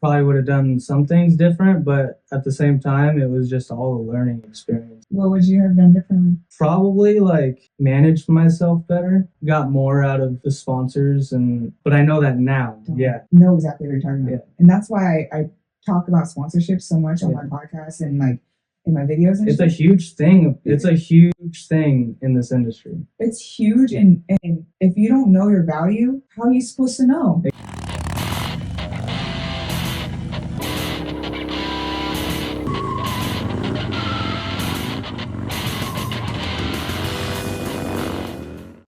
probably would have done some things different, but at the same time, it was just all a learning experience. What would you have done differently? Probably like managed myself better, got more out of the sponsors, but I know that now. Yeah. Know exactly what you're talking about. Yeah. And that's why I talk about sponsorship so much on my podcast and like in my videos and It's a huge thing. It's a huge thing in this industry. It's huge, and if you don't know your value, how are you supposed to know?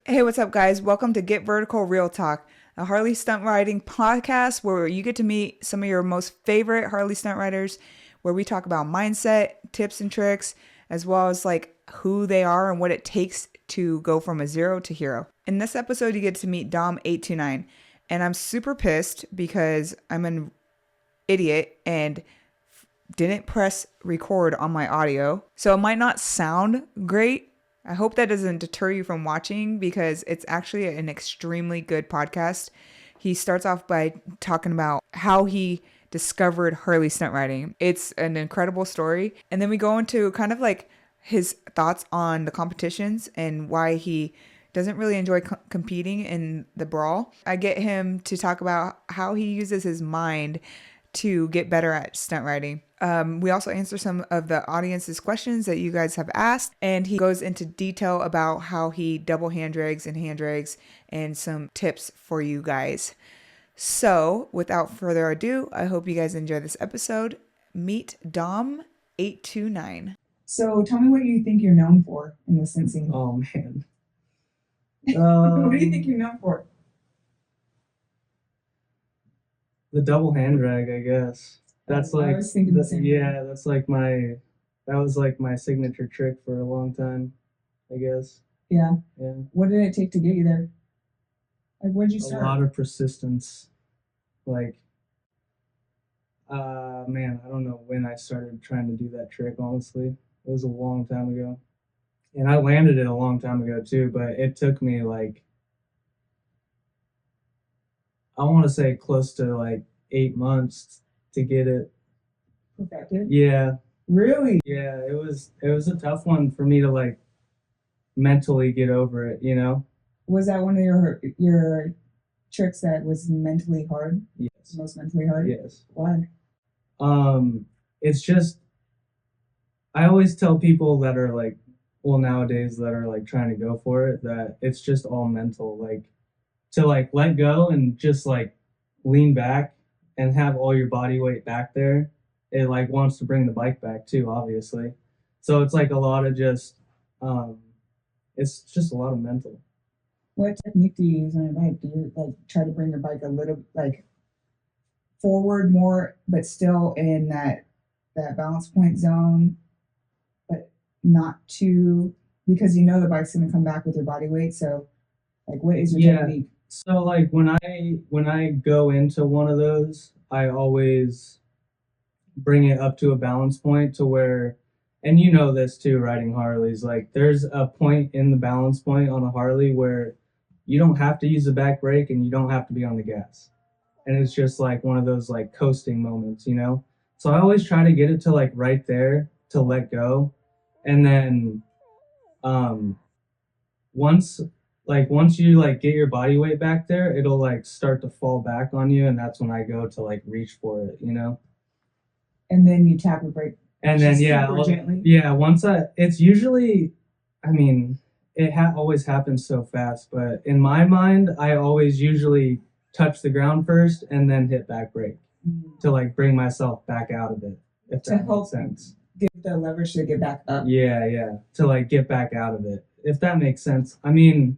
Hey, what's up, guys? Welcome to Get Vertical Real Talk, a Harley stunt riding podcast where you get to meet some of your most favorite Harley stunt riders, where we talk about mindset, tips and tricks, as well as like who they are and what it takes to go from a zero to hero. In this episode, you get to meet Dom829, and I'm super pissed because I'm an idiot and didn't press record on my audio, so it might not sound great. I hope that doesn't deter you from watching because it's actually an extremely good podcast. He starts off by talking about how he discovered Harley stunt riding. It's an incredible story. And then we go into kind of like his thoughts on the competitions and why he doesn't really enjoy competing in the brawl. I get him to talk about how he uses his mind to get better at stunt riding. We also answer some of the audience's questions that you guys have asked, and he goes into detail about how he double hand drags and hand drags and some tips for you guys. So without further ado, I hope you guys enjoy this episode. Meet Dom829. So tell me what you think you're known for in the sensing. Oh man. What do you think you're known for? The double hand drag, I guess. That's like, I was thinking the same yeah, that's like that was like my signature trick for a long time, I guess. Yeah. Yeah. What did it take to get you there? Like, when did you start? A lot of persistence. Like, man, I don't know when I started trying to do that trick, honestly. It was a long time ago. And I landed it a long time ago, too, but it took me, like, I want to say close to, like, 8 months to get it perfected. Yeah. Really? Yeah, it was a tough one for me to like mentally get over it, you know? Was that one of your tricks that was mentally hard? Yes. Most mentally hard? Yes. Why? It's just I always tell people that are like, well, nowadays that are like trying to go for it, that it's just all mental, like to like let go and just like lean back and have all your body weight back there. It like wants to bring the bike back too, obviously. So it's like a lot of just, it's just a lot of mental. What technique do you use on your bike? Do you like try to bring your bike a little like forward more, but still in that balance point zone, but not too, because you know the bike's going to come back with your body weight. So like, what is your technique? So like when I go into one of those, I always bring it up to a balance point to where, and you know this too, riding Harleys, like there's a point in the balance point on a Harley where you don't have to use the back brake and you don't have to be on the gas. And it's just like one of those like coasting moments, you know? So I always try to get it to like right there to let go. And then once you like get your body weight back there, it'll like start to fall back on you, and that's when I go to like reach for it, you know? And then you tap your brake. And then gently. Once it's usually, I mean, it always happens so fast, but in my mind, I always usually touch the ground first and then hit back brake to like bring myself back out of it, if that makes sense. Get the leverage to get back up. Yeah, to like get back out of it, if that makes sense. I mean,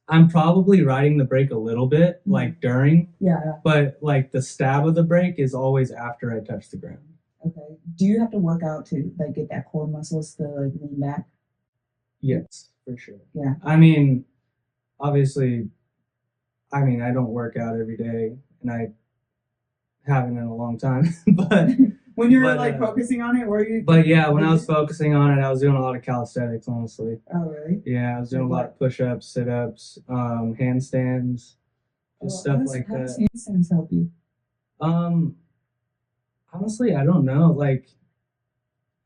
I'm probably riding the brake a little bit, like during. Yeah. But like the stab of the brake is always after I touch the ground. Okay. Do you have to work out to like get that core muscles to like lean back? Yes, for sure. Yeah. I mean, obviously, I don't work out every day, and I haven't in a long time. But when you were focusing on it, were you? But yeah, when I was focusing on it, I was doing a lot of calisthenics, honestly. Oh, really? Yeah, I was doing a lot of push-ups, sit-ups, handstands, just stuff like that. How does handstands help you? Honestly, I don't know. Like,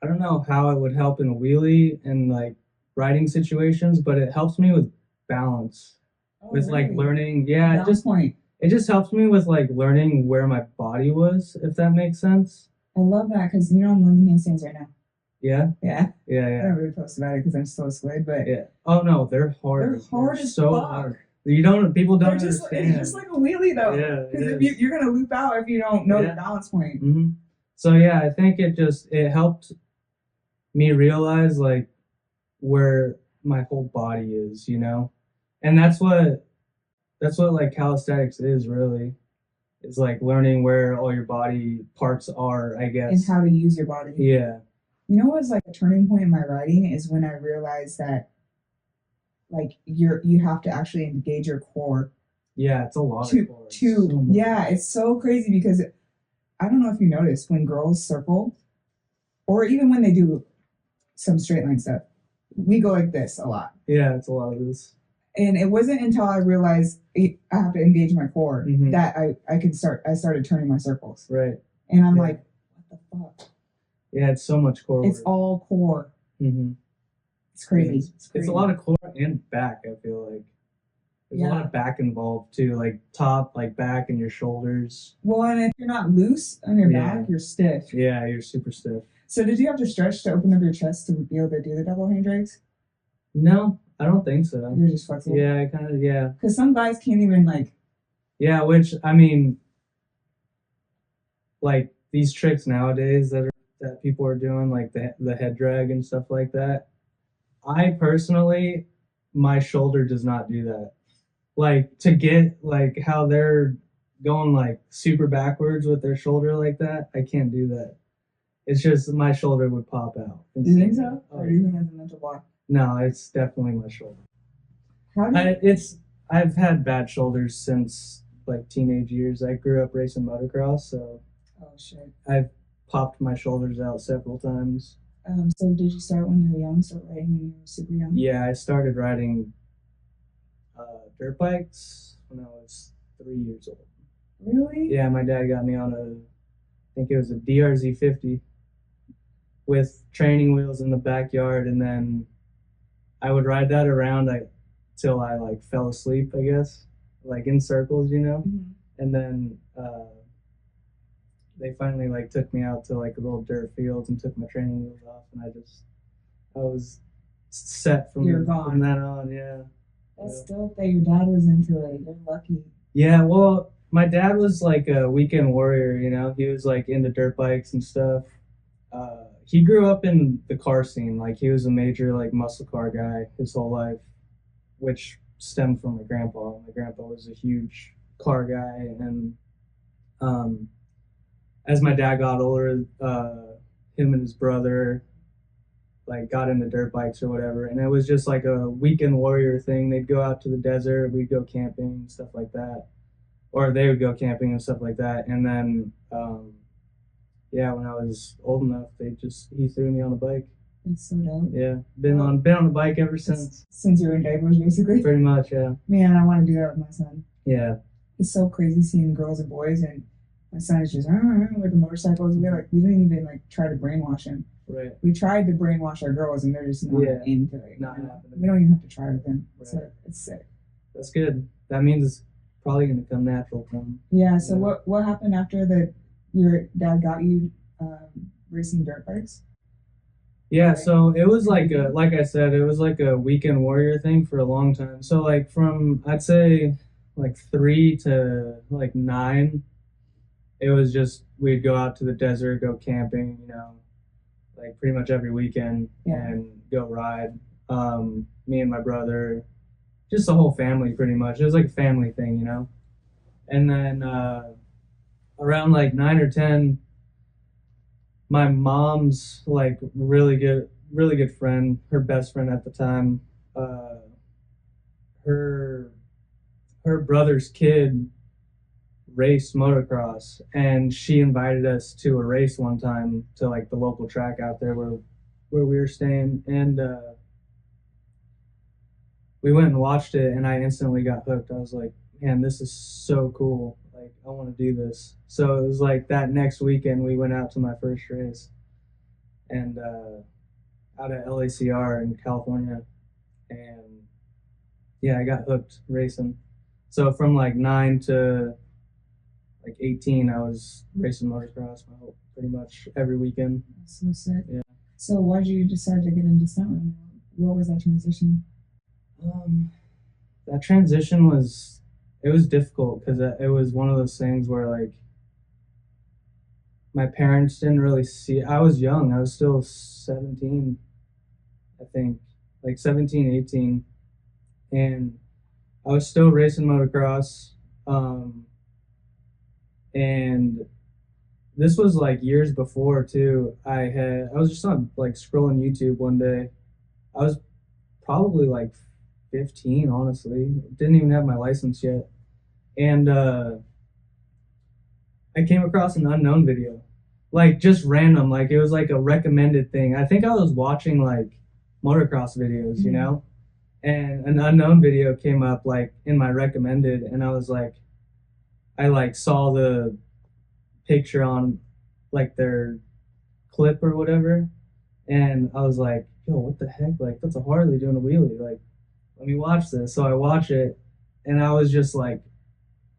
I don't know how it would help in a wheelie and like riding situations, but it helps me with balance. Oh, With like really? learning, yeah, Balance point. it just helps me with like learning where my body was, if that makes sense. I love that because I'm learning handstands right now. Yeah, Yeah. yeah, I yeah, don't really post about it because I'm so squid, but yeah. Oh no, they're hard. they're hard They're as so fuck. hard. You don't. People don't They're just understand. it's just like a wheelie though. Yeah, Because it if is. you're gonna loop out if you don't know Yeah. the balance point. Hmm. So yeah, I think it helped me realize like where my whole body is, and that's what like calisthenics is really. It's like learning where all your body parts are, I And guess. how to use your body. Yeah, You know what's like a turning point in my writing is when I realized that like you have to actually engage your core yeah, it's a lot to of chords. So much. yeah, it's so crazy because I don't know if you noticed when girls circle or even when they do some straight line stuff, we go like this a lot. Yeah, it's a lot of this. And it wasn't until I realized I have to engage my core Mhm. that I started turning my circles. Right. And I'm Yeah. like, what the fuck? Yeah, it's so much core It's work. all core. Hmm. It's crazy. It's a lot of core and back, I feel like. There's a lot of back involved too, like top, like back and your shoulders. Well, and if you're not loose on your Yeah. back, you're stiff. Yeah, you're super stiff. So did you have to stretch to open up your chest to be able to do the double hand drakes? No, I don't think so. You're just flexible. Yeah, kind of. Yeah. Because some guys can't even like. Yeah, which I mean, like these tricks nowadays that people are doing, like the head drag and stuff like that. I personally, my shoulder does not do that. Like to get like how they're going like super backwards with their shoulder like that, I can't do that. It's just my shoulder would pop out. Do you think so? Or do you think that's a mental block? No, it's definitely my shoulder. How do you, I've had bad shoulders since like teenage years. I grew up racing motocross, so oh shit. I've popped my shoulders out several times. So did you start when you were young? Start riding when you were super young? Yeah, I started riding dirt bikes when I was 3 years old. Really? Yeah, my dad got me on I think it was a DRZ 50 with training wheels in the backyard, and then I would ride that around till I like fell asleep, I guess, like in circles, Mm-hmm. and then they finally like took me out to like a little dirt fields and took my training wheels off, and I was set from You're gone. from that on. Yeah. That's dope that your dad was into it. You're lucky. Yeah, well, my dad was like a weekend warrior, He was like into dirt bikes and stuff. He grew up in the car scene. Like he was a major like muscle car guy his whole life, which stemmed from my grandpa. My grandpa was a huge car guy, and as my dad got older, him and his brother like got into dirt bikes or whatever, and it was just like a weekend warrior thing. They'd go out to the desert, we'd go camping, stuff like that, or they would go camping and stuff like that. And then, yeah, when I was old enough, he threw me on a bike. It's so dope. Yeah, been on a bike ever since. Since you were in diapers, basically. Pretty much, yeah. Man, I want to do that with my son. Yeah. It's so crazy seeing girls and boys, and my son is just with the motorcycles. We didn't even like try to brainwash him. Right. We tried to brainwash our girls, and they're just not into it. Not happening. We don't even have to try with them. Right. So it's sick. That's good. That means it's probably going to come natural to them. Yeah. So what happened after your dad got you racing dirt bikes? Yeah, so it was like I said, it was like a weekend warrior thing for a long time. So like from I'd say like 3 to like 9, it was just we'd go out to the desert, go camping, like pretty much every weekend and go ride. Me and my brother, just the whole family pretty much. It was like a family thing, And then around like 9 or 10, my mom's like really good friend, her best friend at the time, her brother's kid raced motocross, and she invited us to a race one time to like the local track out there where we were staying, and we went and watched it, and I instantly got hooked. I was like, man, this is so cool. Like, I want to do this. So it was like that next weekend we went out to my first race, and out at LACR in California, and yeah, I got hooked racing. So from like 9 to like 18, I was racing motocross pretty much every weekend. That's so sick. Yeah. So why did you decide to get into stunt? What was that transition? That transition was difficult because it was one of those things where like my parents didn't really see. I was young. I was still 17, I think, like 17, 18, and I was still racing motocross. And this was like years before too. I was just on like scrolling YouTube one day. I was probably like 15, honestly. Didn't even have my license yet. And I came across an unknown video. Like just random, like it was like a recommended thing. I think I was watching like motocross videos, you know? And an unknown video came up like in my recommended, and I was like, I like saw the picture on like their clip or whatever, and I was like, yo, what the heck? Like, that's a Harley doing a wheelie. Like, let me watch this. So I watch it, and I was just like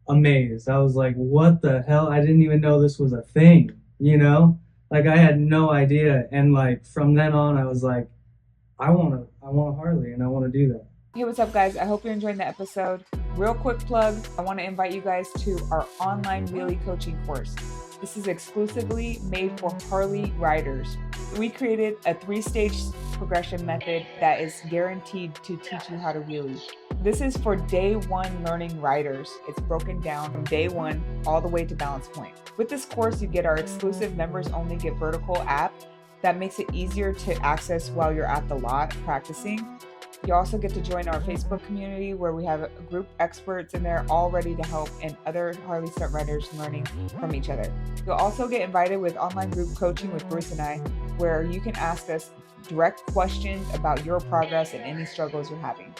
amazed. I was like, what the hell? I didn't even know this was a thing, you know? Like, I had no idea. And like from then on, I was like, I want a Harley, and I want to do that. Hey, what's up, guys? I hope you're enjoying the episode. Real quick plug, I want to invite you guys to our online wheelie coaching course. This is exclusively made for Harley riders. We created a 3-stage progression method that is guaranteed to teach you how to wheelie. This is for day one learning riders. It's broken down from day one all the way to balance point. With this course, you get our exclusive members only Get Vertical app that makes it easier to access while you're at the lot practicing. You also get to join our Facebook community where we have a group experts in there all ready to help, and other Harley stunt riders learning from each other. You'll also get invited with online group coaching with Bruce and I, where you can ask us direct questions about your progress and any struggles you're having.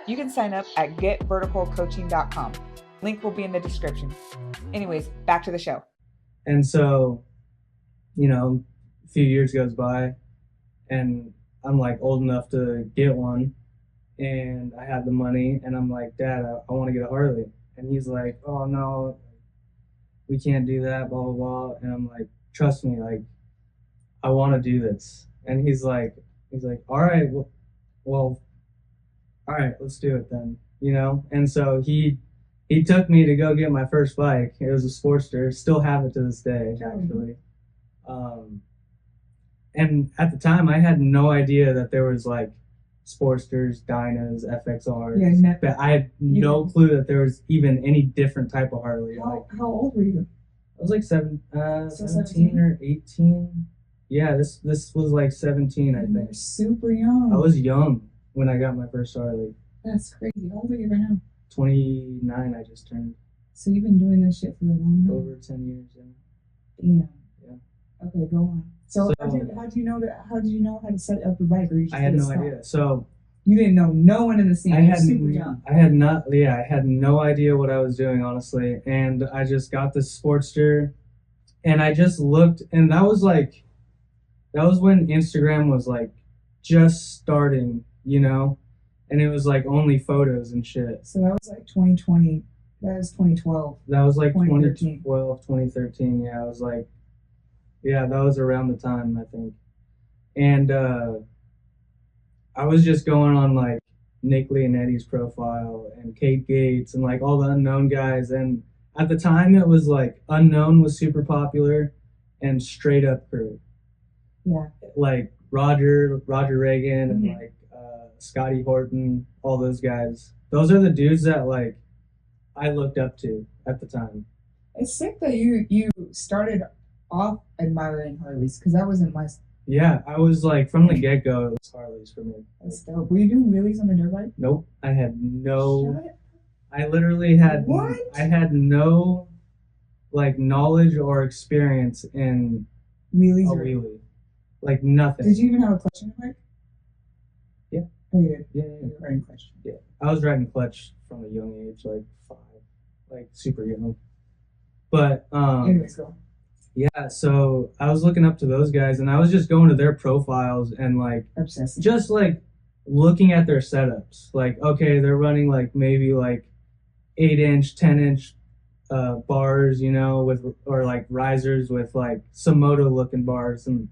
You can sign up at getverticalcoaching.com. Link will be in the description. Anyways, back to the show. And so, you know, a few years goes by, and I'm like old enough to get one, and I had the money, and I'm like, Dad, I want to get a Harley. And he's like, oh no, we can't do that, blah, blah, blah. And I'm like, trust me, like, I want to do this. And he's like, all right, well, all right, let's do it then, you know? And so he took me to go get my first bike. It was a Sportster, still have it to this day, actually. And at the time, I had no idea that there was like Sportsters, Dynas, FXRs. Yeah, but I had no clue that there was even any different type of Harley. How old were you? I was like 17 or 18. Yeah, this was like 17, I think. You're super young. I was young when I got my first Harley. That's crazy. How old are you right now? 29, I just turned. So you've been doing this shit for a long time? Over 10 years, yeah. Damn. Yeah. Okay, go on. So how did you know how to set up your bike? Or you just I had no idea. So you didn't know no one in the scene. I had no idea what I was doing, honestly. And I just got this Sportster, and I just looked, and that was when Instagram was like just starting, you know, and it was like only photos and shit. So that was like 2020. That was 2012. That was like 2012, 2013. Yeah, I was like. Yeah, that was around the time, I think. And I was just going on like Nick Leonetti's profile and Kate Gates and like all the unknown guys. And at the time, it was like Unknown was super popular and Straight Up Crew. Yeah. Like Roger Reagan and like Scotty Horton, all those guys. Those are the dudes that like I looked up to at the time. It's sick that you started off admiring Harleys, because that wasn't my. Yeah, I was like from the get go, it was Harleys for me. That's dope. Were you doing wheelies on the dirt bike? Nope, I had no. I literally had. What? I had no, like, knowledge or experience in wheelies. A wheelie, like nothing. Did you even have a clutch in your bike? Yeah. Oh, you did. Yeah. You were riding clutch. Yeah, I was riding clutch from a young age, like 5, like super young. But Anyways, go. yeah, so I was looking up to those guys, and I was just going to their profiles and like Obsessing. just like looking at their setups. Like, okay, they're running like maybe like 8-inch, 10-inch bars, you know, with or like risers with like some moto looking bars, and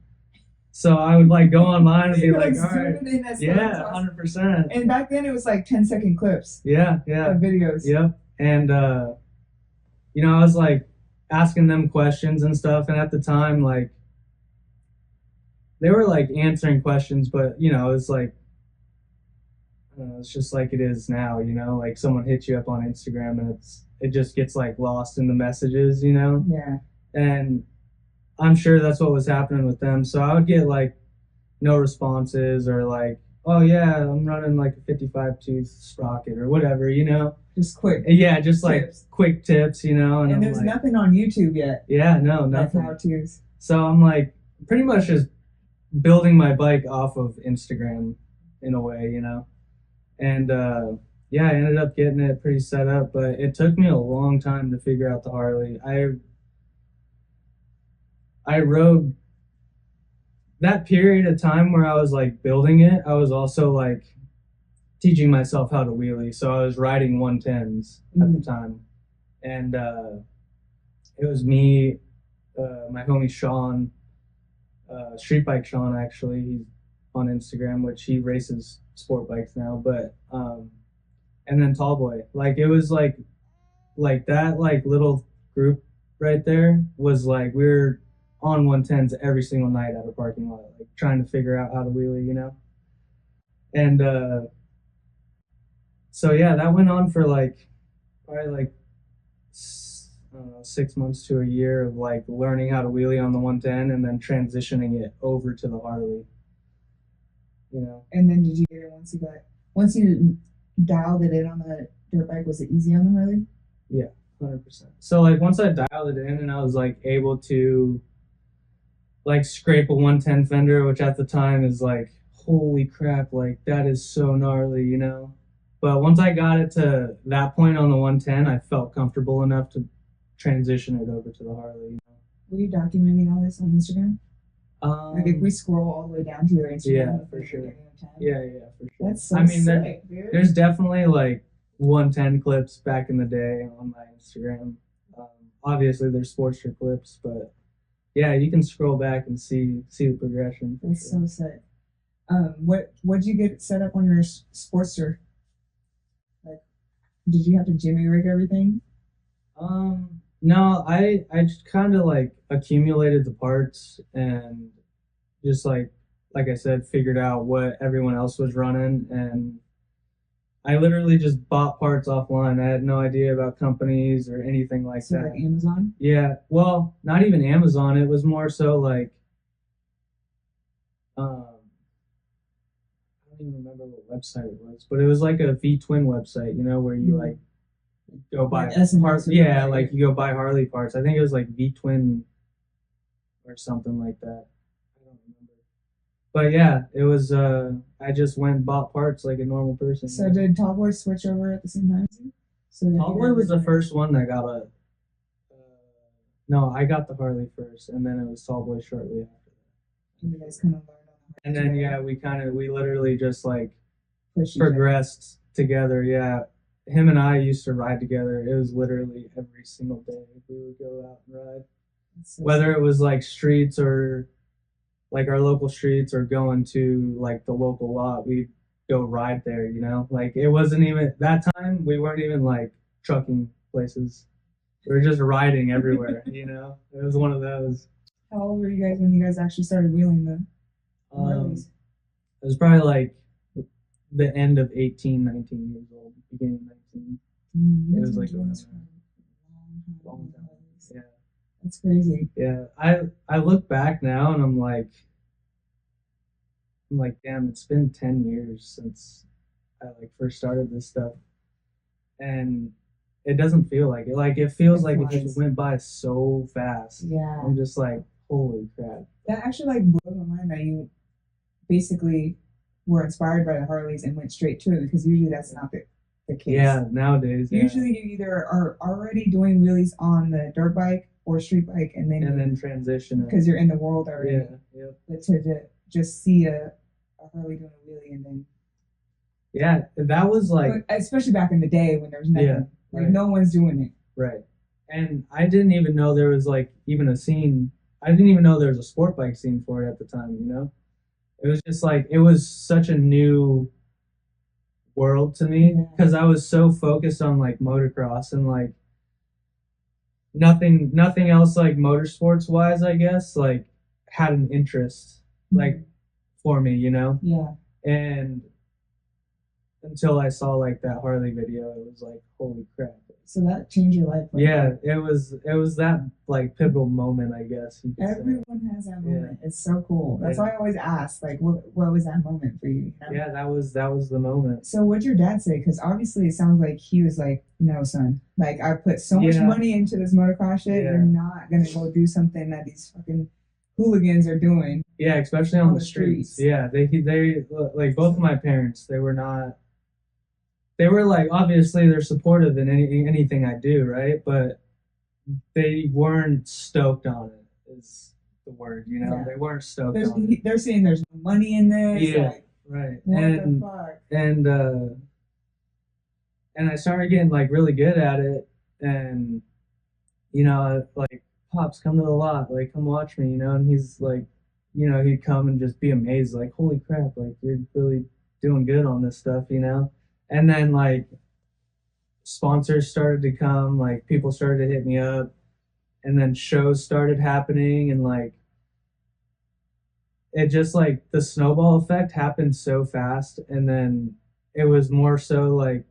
so I would like go online and be like, all right, yeah, 100%. And back then it was like 10-second clips. Yeah, Of videos. Yep. And you know, I was like asking them questions and stuff, and at the time, like they were like answering questions, but you know, it's like I don't know, it's just like it is now, you know, like someone hits you up on Instagram and it just gets like lost in the messages, you know? Yeah. And I'm sure that's what was happening with them. So I would get like no responses or like, oh yeah, I'm running like a 55 tooth sprocket or whatever, you know? Just quick. Yeah, just like tips. quick tips, you know? And there's like, nothing on YouTube yet. Yeah, no, Like nothing. how-tos. So I'm like pretty much just building my bike off of Instagram in a way, you know? And yeah, I ended up getting it pretty set up, but it took me a long time to figure out the Harley. I rode that period of time where I was like building it. I was also like teaching myself how to wheelie, so I was riding 110s at the time, and it was me, my homie Sean, Street Bike Sean, actually. He's on Instagram, which he races sport bikes now, but and then Tallboy. Like it was like that like little group right there was like we were on 110s every single night at a parking lot, like trying to figure out how to wheelie, you know? And so yeah, that went on for like probably like I don't know, 6 months to a year of like learning how to wheelie on the 110 and then transitioning it over to the Harley. You know. And then did you get it once you dialed it in on the dirt bike? Was it easy on the Harley? Yeah, 100%. So like once I dialed it in and I was like able to like scrape a 110 fender, which at the time is like holy crap, like that is so gnarly, you know. But once I got it to that point on the 110, I felt comfortable enough to transition it over to the Harley. You know? Were you documenting all this on Instagram? Like if we scroll all the way down to your Instagram, yeah, for sure. Yeah, for sure. That's so sick, dude. There's definitely like 110 clips back in the day on my Instagram. Obviously, there's Sportster clips, but yeah, you can scroll back and see the progression. That's so sick. What'd you get set up on your Sportster? Like, did you have to jimmy rig everything? No, I just kind of like accumulated the parts and just like I said, figured out what everyone else was running, and I literally just bought parts offline. I had no idea about companies or anything like that. Like Amazon? Yeah, well, not even Amazon. It was more so like, I don't even remember what website it was, but it was like a V-twin website, you know, where you like go buy parts. Yeah, like you go buy Harley parts. I think it was like V-twin or something like that. I don't remember. But yeah, it was. I just went and bought parts like a normal person. So did Tallboy switch over at the same time? So Tallboy was the first one that got a. No, I got the Harley first, and then it was Tallboy shortly after that. And you guys kind of learned on the And then yeah, we literally just like progressed together. Yeah, him and I used to ride together. It was literally every single day we would go out and ride, whether it was like streets or like our local streets or going to like the local lot. We'd go ride there, you know. Like it wasn't even that time. We weren't even like trucking places. We were just riding everywhere, you know. It was one of those. How old were you guys when you guys actually started wheeling the Harleys? It was probably like the end of 18, 19 years old, beginning of 19. It was like a long time. Yeah. That's crazy. Yeah. I look back now and I'm like, damn, it's been 10 years since I like first started this stuff. And it doesn't feel like it. Like it feels like it just went by so fast. Yeah. I'm just like, holy crap. That actually like blew my mind that you basically were inspired by the Harleys and went straight to it, because usually that's not the case. Yeah, nowadays. Usually you either are already doing wheelies on the dirt bike or street bike, and then transition because you're in the world already. Yeah, yep. But to just see a Harley doing a wheelie and then. Yeah, that was like, especially back in the day when there's nothing, Yeah, like right. no one's doing it. right. And I didn't even know there was like even a scene. I didn't even know there was a sport bike scene for it at the time, you know? It was just like, it was such a new world to me Yeah. because I was so focused on like motocross and like nothing else like motorsports wise, I guess, like had an interest like for me, you know? Yeah. And until I saw like that Harley video, it was like, holy crap. So that changed your life. Yeah, it was that like pivotal moment, I guess. Everyone has that moment. Yeah. It's so cool. That's why I always ask, like, what was that moment for you? You know? Yeah, that was the moment. So what'd your dad say? Because obviously it sounds like he was like, no, son, like I put so much money into this motocross shit. You're not gonna go do something that these fucking hooligans are doing. Yeah, especially on the streets. Yeah, they like both of my parents, they were not. They were like, obviously they're supportive in anything I do, right? But they weren't stoked on it. Is the word, you know? Yeah. They weren't stoked on it. They're saying there's no money in this. Yeah, like, right. What the fuck? And I started getting like really good at it, and you know, like, Pops, come to the lot, like, come watch me, you know? And he's like, you know, he'd come and just be amazed, like, holy crap, like, you're really doing good on this stuff, you know? And then like sponsors started to come, like people started to hit me up, and then shows started happening, and like it just like the snowball effect happened so fast, and then it was more so like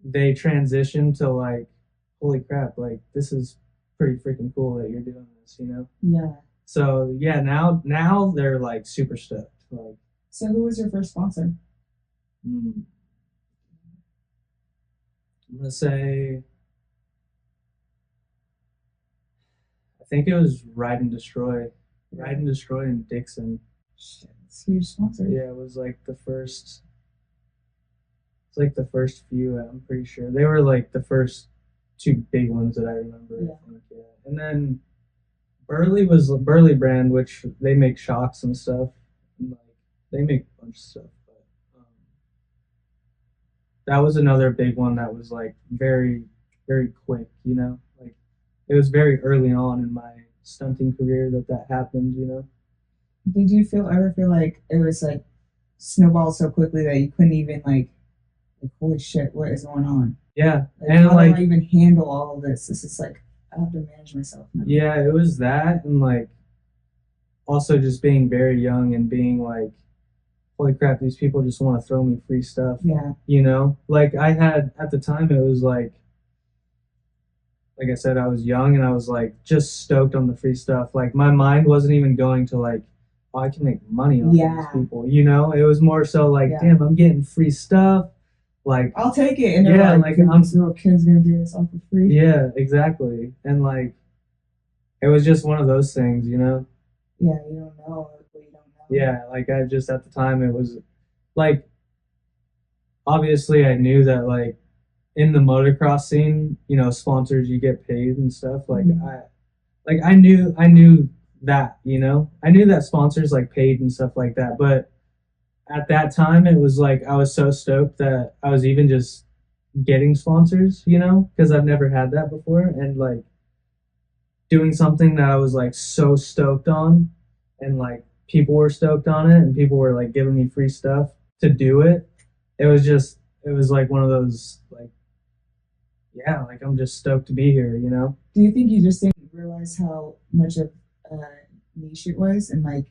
they transitioned to like, holy crap, like this is pretty freaking cool that you're doing this, you know? Yeah. So yeah, now they're like super stoked. Like, so who was your first sponsor? I'm gonna say, I think it was Ride and Destroy. Ride and Destroy in Dixon. Shit, it's a huge sponsor. Yeah, it was like the first. It's like the first few. I'm pretty sure they were like the first two big ones that I remember. Yeah. I think, yeah. And then Burley was Burley brand, which they make shocks and stuff. And like they make a bunch of stuff. That was another big one that was like very, very quick, you know? Like it was very early on in my stunting career that happened, you know? Did you ever feel like it was like snowballed so quickly that you couldn't even like holy shit, what is going on? Yeah. Like, and how do I even handle all of this? This is like, I have to manage myself now. Yeah, it was that, and like also just being very young and being like, holy crap, these people just want to throw me free stuff. Yeah. You know? Like I had at the time, it was like I said, I was young and I was like just stoked on the free stuff. Like my mind wasn't even going to like, oh, I can make money off these people. You know? It was more so like, damn, I'm getting free stuff. Like I'll take it. And yeah, like I'm little kid's gonna do this all for free. Yeah, exactly. And like it was just one of those things, you know? Yeah, you don't know. Yeah, like I just at the time it was like obviously I knew that like in the motocross scene, you know, sponsors you get paid and stuff. Like I knew that, you know. I knew that sponsors like paid and stuff like that, but at that time it was like I was so stoked that I was even just getting sponsors, you know, because I've never had that before, and like doing something that I was like so stoked on, and like people were stoked on it, and people were like giving me free stuff to do it. It was like one of those like, yeah, like I'm just stoked to be here, you know? Do you think you just didn't realize how much of a niche it was, and like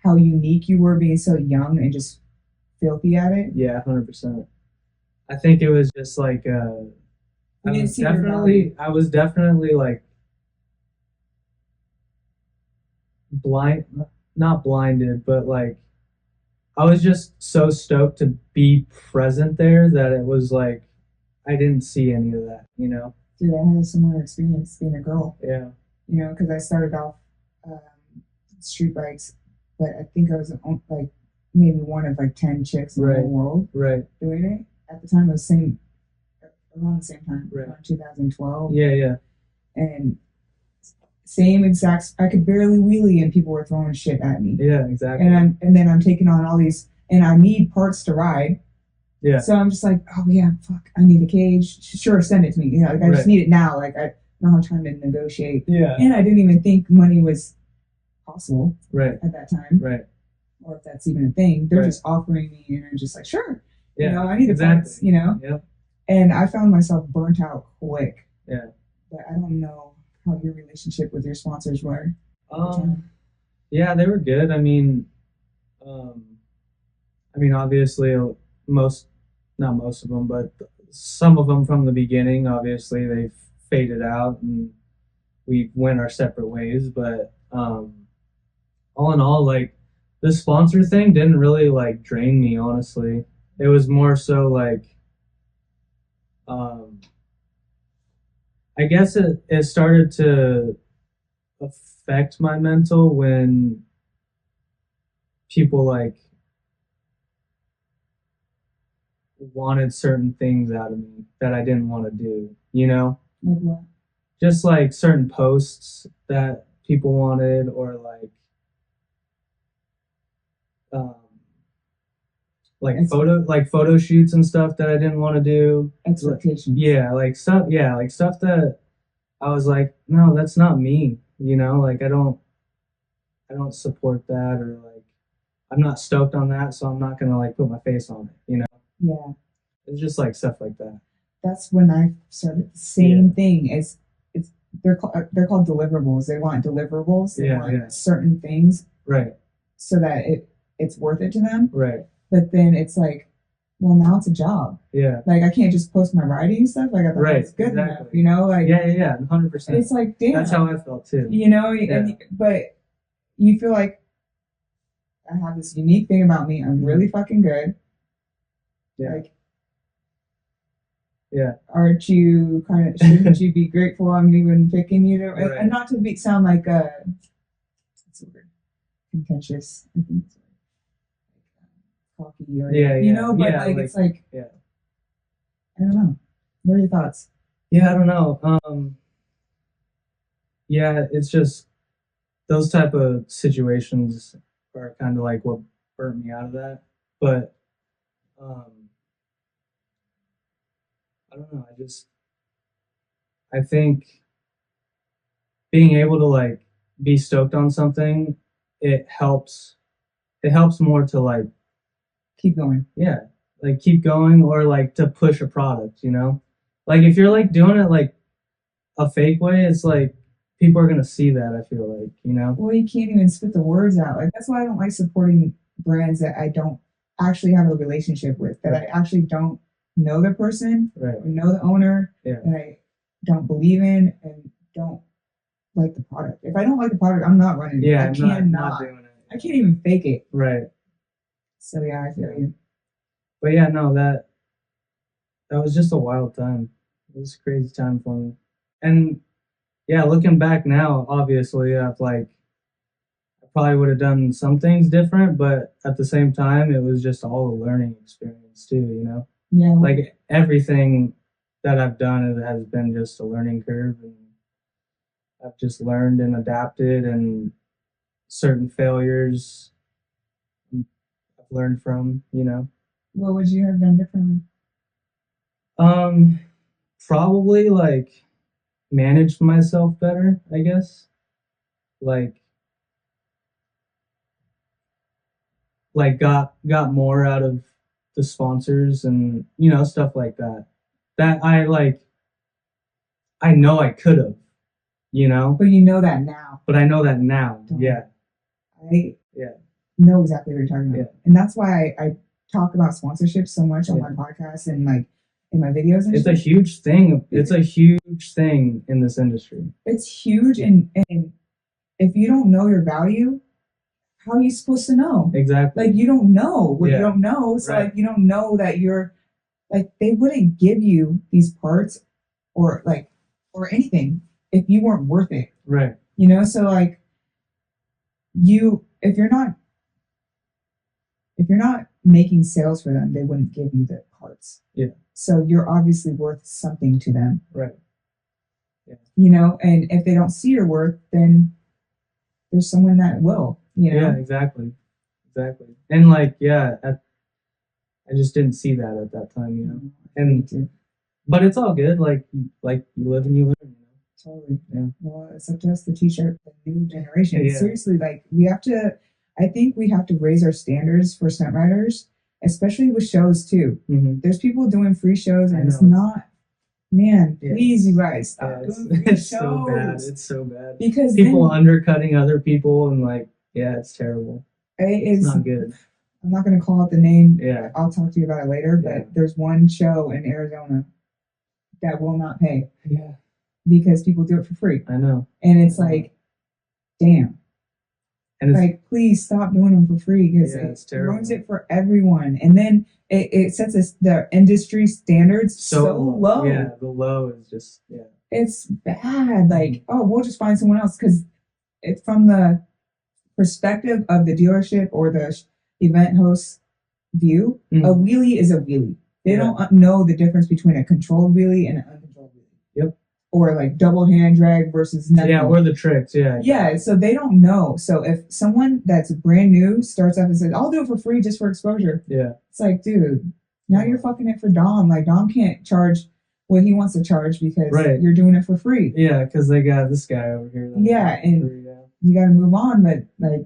how unique you were being so young and just filthy at it? Yeah, 100%. I think it was just like I was definitely like not blinded, but like I was just so stoked to be present there that it was like I didn't see any of that, you know? Dude, I had a similar experience being a girl. Yeah. You know, because I started off street bikes, but I think I was like maybe one of like 10 chicks in the whole world doing it. at the time it was around the same time, Right. around 2012. Yeah. And same exact, I could barely wheelie and people were throwing shit at me. Yeah, exactly. And then I'm taking on all these, and I need parts to ride. Yeah. So I'm just like, oh yeah, fuck, I need a cage. Sure, send it to me. You know, like I just need it now. Like I don't have time to negotiate. Yeah. And I didn't even think money was possible at that time. Right. Or if that's even a thing. They're just offering me, and I'm just like, sure. Yeah. You know, I need the parts, you know? Yeah. And I found myself burnt out quick. Yeah. But I don't know how your relationship with your sponsors were. Yeah, they were good. I mean, obviously not most of them, but some of them from the beginning, obviously they faded out and we went our separate ways. But all in all, like the sponsor thing didn't really like drain me, honestly. It was more so like, I guess it started to affect my mental when people like wanted certain things out of me that I didn't want to do, you know? Like what? Just like certain posts that people wanted, or like photo shoots and stuff that I didn't want to do. Expectations. Yeah, like stuff that I was like, no, that's not me, you know? Like I don't support that, or like I'm not stoked on that, so I'm not gonna like put my face on it, you know? Yeah. It's just like stuff like that. That's when I started the same thing. They're called deliverables. They want deliverables. They want certain things. Right. So that it's worth it to them. Right. But then it's like, well, now it's a job. Yeah. Like I can't just post my writing stuff. Like I thought that's good enough, you know? Like 100%. It's like, damn. That's how I felt too. You know, but you feel like I have this unique thing about me. I'm really fucking good. Yeah. Like, shouldn't you be grateful I'm even picking you? And not to sound like what's the word? Contentious. I think it's cocky or you know, but it's like I don't know. What are your thoughts? Yeah, I don't know. It's just those type of situations are kind of like what burnt me out of that. But I don't know. I think being able to like be stoked on something, it helps more to like keep going. Yeah. Like keep going, or like to push a product, you know? Like if you're like doing it like a fake way, it's like people are gonna see that, I feel like, you know? Well, you can't even spit the words out. Like that's why I don't like supporting brands that I don't actually have a relationship with, that I actually don't know the person, or know the owner, that I don't believe in and don't like the product. If I don't like the product, I'm not running it. I cannot doing it. I can't even fake it. Right. So yeah, I feel you. But yeah, no, that was just a wild time. It was a crazy time for me. And yeah, looking back now, obviously, I probably would have done some things different, but at the same time, it was just all a learning experience too, you know? Yeah. Like everything that I've done has been just a learning curve, and I've just learned and adapted, and certain failures I've learned from, you know? What would you have done differently? Probably like managed myself better, I guess. Like got more out of the sponsors, and you know, stuff like that. That I know I could have, you know. But you know that now. But I know that now. Yeah. I know exactly what you're talking about. Yeah. And that's why I talk about sponsorship so much on my podcast and like in my videos and It's a huge thing. It's a huge thing in this industry. It's huge, and if you don't know your value, how are you supposed to know? Exactly. Like you don't know what you don't know. So like you don't know that you're like, they wouldn't give you these parts or anything if you weren't worth it. Right. You know, so like if you're not making sales for them, they wouldn't give you the parts. Yeah. So you're obviously worth something to them. Right. Yeah. You know, and if they don't see your worth, then there's someone that will, you know? Yeah, exactly. And like, yeah, I just didn't see that at that time, you know. And but it's all good. Like you live and you learn, you know. Totally. Yeah. Well, it's up to us to teach the new generation. Yeah. Seriously, like we have to. I think we have to raise our standards for stunt riders, especially with shows too. Mm-hmm. There's people doing free shows, and it's not. Man, please, you guys, stop doing free it's shows. so bad. It's so bad Because people undercutting other people and like, yeah, it's terrible. It's not good. I'm not going to call out the name. Yeah. I'll talk to you about it later. But there's one show in Arizona that will not pay. Yeah. Because people do it for free. I know. And it's like, damn. And like, please stop doing them for free because it ruins it for everyone. And then it sets the industry standards so low. Yeah, the low is just, It's bad. Like, oh, we'll just find someone else because it's from the perspective of the dealership or the event host view. A wheelie is a wheelie. They don't know the difference between a controlled wheelie and an uncontrolled wheelie. Yep. Or like double hand drag versus nothing. Yeah, or the tricks, yeah. Yeah, so they don't know. So if someone that's brand new starts up and says, I'll do it for free just for exposure. Yeah. It's like, dude, now you're fucking it for Dom. Like, Dom can't charge what he wants to charge because you're doing it for free. Yeah, because they got this guy over here. Yeah, and you got to move on, but like,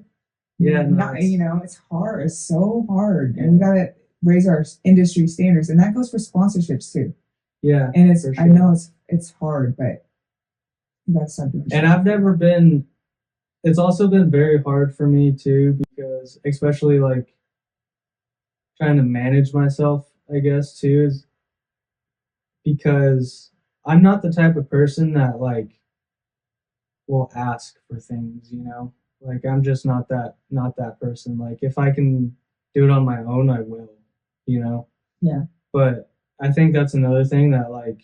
you know, it's hard. It's so hard. And we got to raise our industry standards. And that goes for sponsorships too. Yeah. And it's, I know it's hard, but you gotta stop doing shit. And it's also been very hard for me too, because especially like trying to manage myself, I guess too, is because I'm not the type of person that like will ask for things, you know? Like I'm just not that person. Like if I can do it on my own, I will, you know? Yeah. But I think that's another thing that like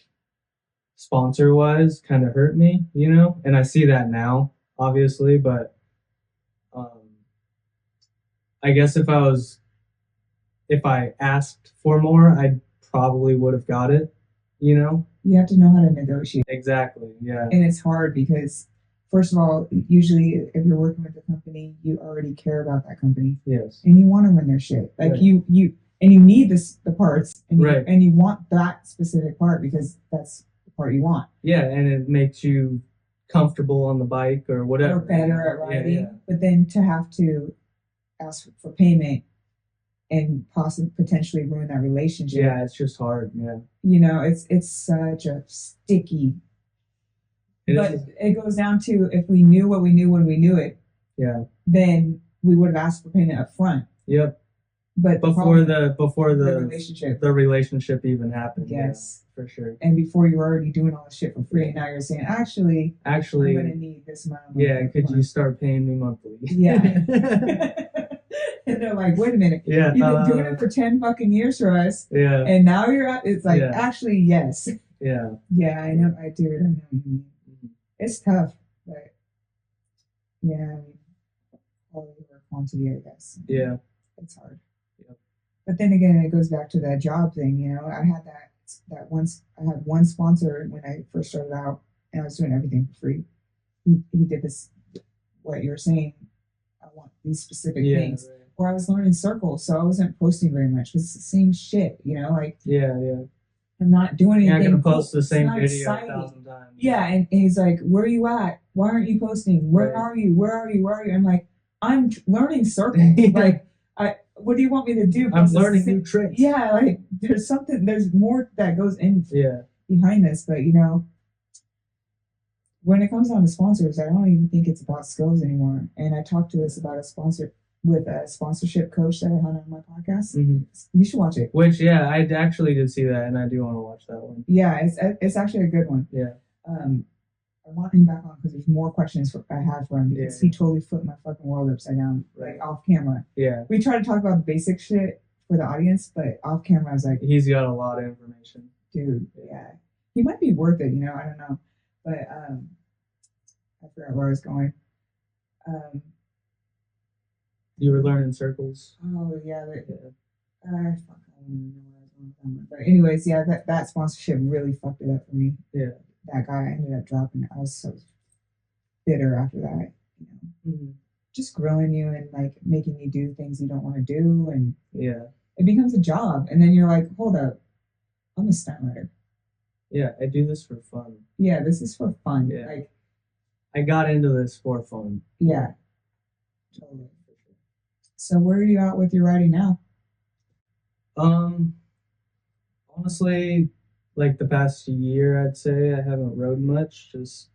sponsor wise kind of hurt me, you know, and I see that now obviously, but I guess if I asked for more, I probably would have got it, you know. You have to know how to negotiate. Exactly. Yeah. And it's hard because first of all, usually if you're working with a company, you already care about that company. Yes. And you want to win their shit. Like you need the parts and you want that specific part because that's part you want. Yeah, and it makes you comfortable on the bike or whatever. Or better at riding. Yeah. But then to have to ask for payment and potentially ruin that relationship. Yeah, it's just hard. Yeah. You know, it's such a sticky. It goes down to if we knew what we knew when we knew it. Yeah. Then we would have asked for payment up front. Yep. But before the relationship even happened. Yes, yeah, for sure. And before you were already doing all this shit for free, and now you're saying, actually, I'm gonna need this amount of money. Yeah, could you start paying me monthly? Yeah. And they're like, wait a minute. Yeah. You've been doing it for 10 fucking years for us. Yeah. And now it's like, actually, yes. Yeah. Yeah, I know. I do it. I know what you mean. It's tough, but yeah, I mean, all over quantity, I guess. Yeah. It's hard. But then again, it goes back to that job thing. You know, I had that once. I had one sponsor when I first started out, and I was doing everything for free. He did this, what you're saying. I want these specific things. Right. Or I was learning circles, so I wasn't posting very much because it's the same shit. You know, like yeah. I'm not doing anything. You're not gonna post the same video 1,000 times. Yeah, and he's like, "Where are you at? Why aren't you posting? Where are you? Where are you? Where are you?" I'm like, "I'm learning circles. Like, what do you want me to do? I'm learning new tricks." Yeah, like there's more that goes in behind this, but you know, when it comes down to sponsors, I don't even think it's about skills anymore. And I talked to this about a sponsorship coach that I had on my podcast. Mm-hmm. You should watch it. Which I actually did see that, and I do want to watch that one. Yeah, it's actually a good one. Yeah. I want him back on because there's more questions I have for him because he totally flipped my fucking world upside down, like off camera. Yeah. We try to talk about the basic shit for the audience, but off camera I was like, he's got a lot of information. Dude, yeah. He might be worth it, you know, I don't know. But I forgot where I was going. You were learning circles. Oh yeah, I fucking know where I was But anyways, yeah, that sponsorship really fucked it up for me. Yeah. That guy ended up dropping. I was so bitter after that. Just grilling you and like making you do things you don't want to do, and yeah, it becomes a job. And then you're like, hold up, I'm a stunt rider. Yeah, I do this for fun. Yeah, this is for fun. Yeah. Like, I got into this for fun. Yeah. Totally. So where are you at with your riding now? Honestly, like the past year, I'd say I haven't rode much. Just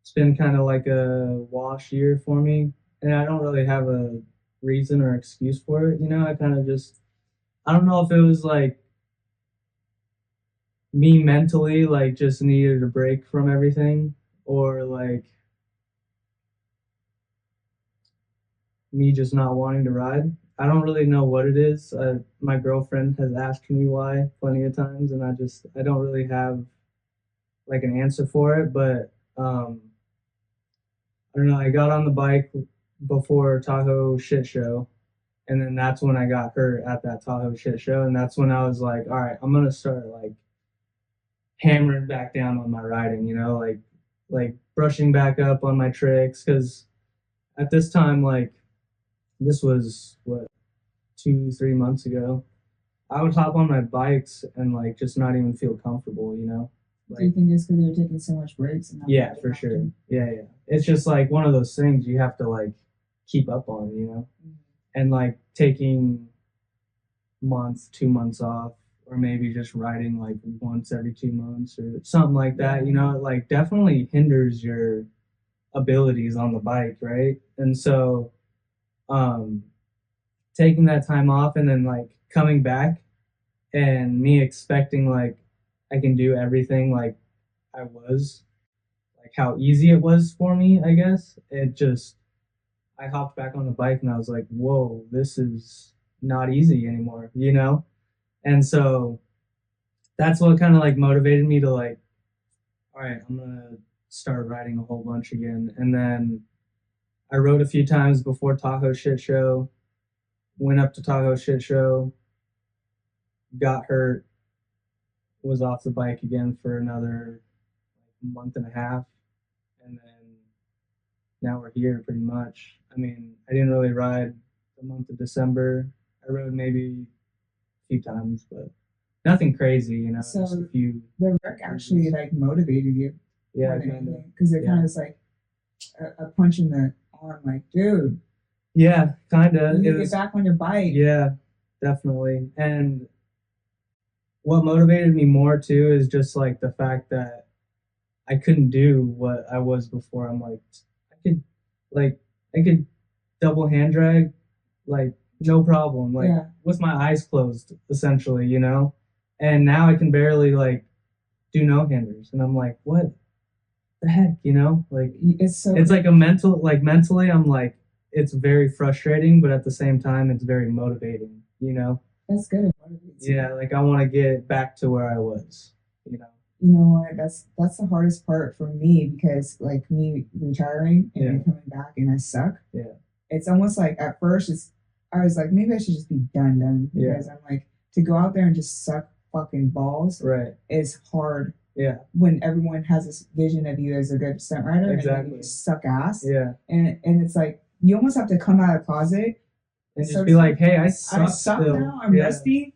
it's been kind of like a wash year for me, and I don't really have a reason or excuse for it. I kind of just I don't know if it was like me mentally like just needed a break from everything, or like me just not wanting to ride. I don't really know what it is. My girlfriend has asked me why plenty of times, and I don't really have like an answer for it. But I don't know. I got on the bike before Tahoe shit show, and then that's when I got hurt at that Tahoe shit show, and that's when I was like, all right, I'm gonna start like hammering back down on my riding. Like brushing back up on my tricks, because at this time, like this was what 2 3 months ago, I would hop on my bikes and like just not even feel comfortable. Do you think it's because you're taking so much breaks? And Yeah, for sure. Yeah. It's just like one of those things you have to like keep up on. And like taking month, 2 months off, or maybe just riding like once every 2 months or something like that. It like definitely hinders your abilities on the bike, right? And so, taking that time off and then like coming back and me expecting like I can do everything like I was, like how easy it was for me, I guess. I hopped back on the bike and I was like, whoa, this is not easy anymore. And so that's what kind of like motivated me to like, all right, I'm going to start riding a whole bunch again. And then I rode a few times before Tahoe shit show, went up to Tahoe shit show, got hurt, was off the bike again for another month and a half, and then now we're here pretty much. I mean, I didn't really ride the month of December. I rode maybe a few times, but nothing crazy. So just a few. The wreck actually like motivated you. Yeah, because it kind of is like a punch in the arm, like, dude. Yeah, kind of. You get back on your bike. Yeah, definitely. And what motivated me more too is just like the fact that I couldn't do what I was before. I'm like, I could double hand drag, like no problem, like with my eyes closed, essentially. And now I can barely like do no handers, and I'm like, what the heck, Like it's like a mentally, I'm like, it's very frustrating, but at the same time, it's very motivating. That's good. Yeah, like I want to get back to where I was. You know what? That's the hardest part for me, because like me retiring and then coming back and I suck. Yeah. It's almost like at first I was like, maybe I should just be done because I'm like, to go out there and just suck fucking balls is hard. Yeah. When everyone has this vision of you as a good stunt rider, exactly. And you just suck ass. Yeah. And it's like you almost have to come out of the closet and just be like, hey, I suck still. Now. I'm rusty,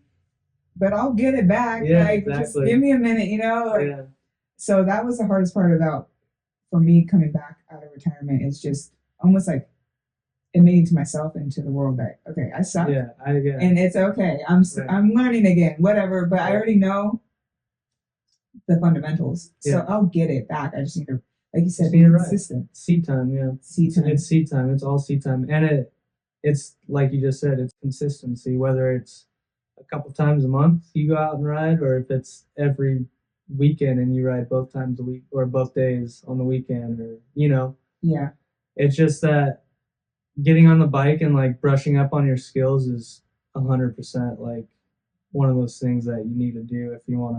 but I'll get it back. Yeah, like, exactly. Just give me a minute, So that was the hardest part about for me coming back out of retirement, is just almost like admitting to myself and to the world that, okay, I suck. Yeah, I get it. And it's okay. I'm learning again, whatever, but I already know the fundamentals. So I'll get it back. I just need to, like you said, be consistent. Seat time, yeah. Seat time. It's seat time. It's all seat time. And it's like you just said, it's consistency, whether it's a couple times a month you go out and ride, or if it's every weekend and you ride both times a week or both days on the weekend, or Yeah. It's just that getting on the bike and like brushing up on your skills is 100% like one of those things that you need to do if you want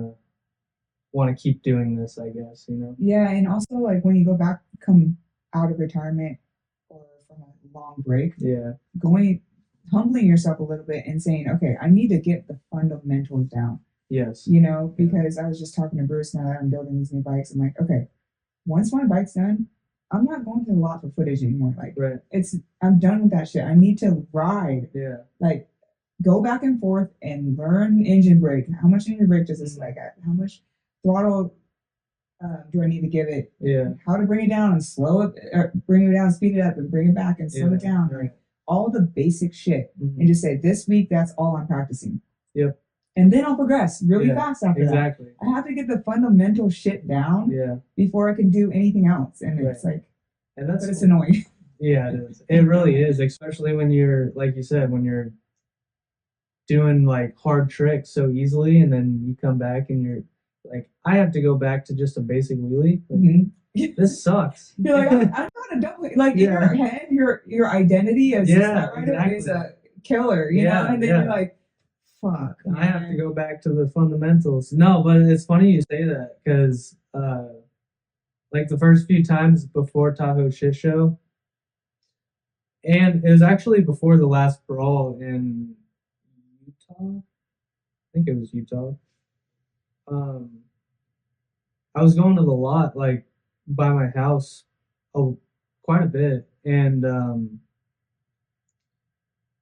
to keep doing this, I guess. Yeah, and also like when you come out of retirement or from a long break, humbling yourself a little bit and saying, okay, I need to get the fundamentals down. Yes. You know, because I was just talking to Bruce now that I'm building these new bikes. I'm like, okay, once my bike's done, I'm not going to the lot for footage anymore. Like, I'm done with that shit. I need to ride. Yeah. Like, go back and forth and learn engine brake. How much engine brake does this like at? How much throttle do I need to give it? Yeah. How to bring it down and slow it, or bring it down, speed it up, and bring it back and slow it down. Right. Like, all the basic shit. And just say, this week, that's all I'm practicing. Yep. And then I'll progress really fast after that. I have to get the fundamental shit down before I can do anything else. And it's like, but it's annoying. Yeah, it is. It really is, especially when you're, like you said, when you're doing like hard tricks so easily, and then you come back and you're like, I have to go back to just a basic wheelie. Like, this sucks. You're like, I'm not a double. Like in your head, your identity as is a killer, you know? And then you're like, fuck. I have to go back to the fundamentals. No, but it's funny you say that, because like the first few times before Tahoe Shit Show, and it was actually before the last brawl in Utah. I think it was Utah. I was going to the lot like by my house quite a bit, and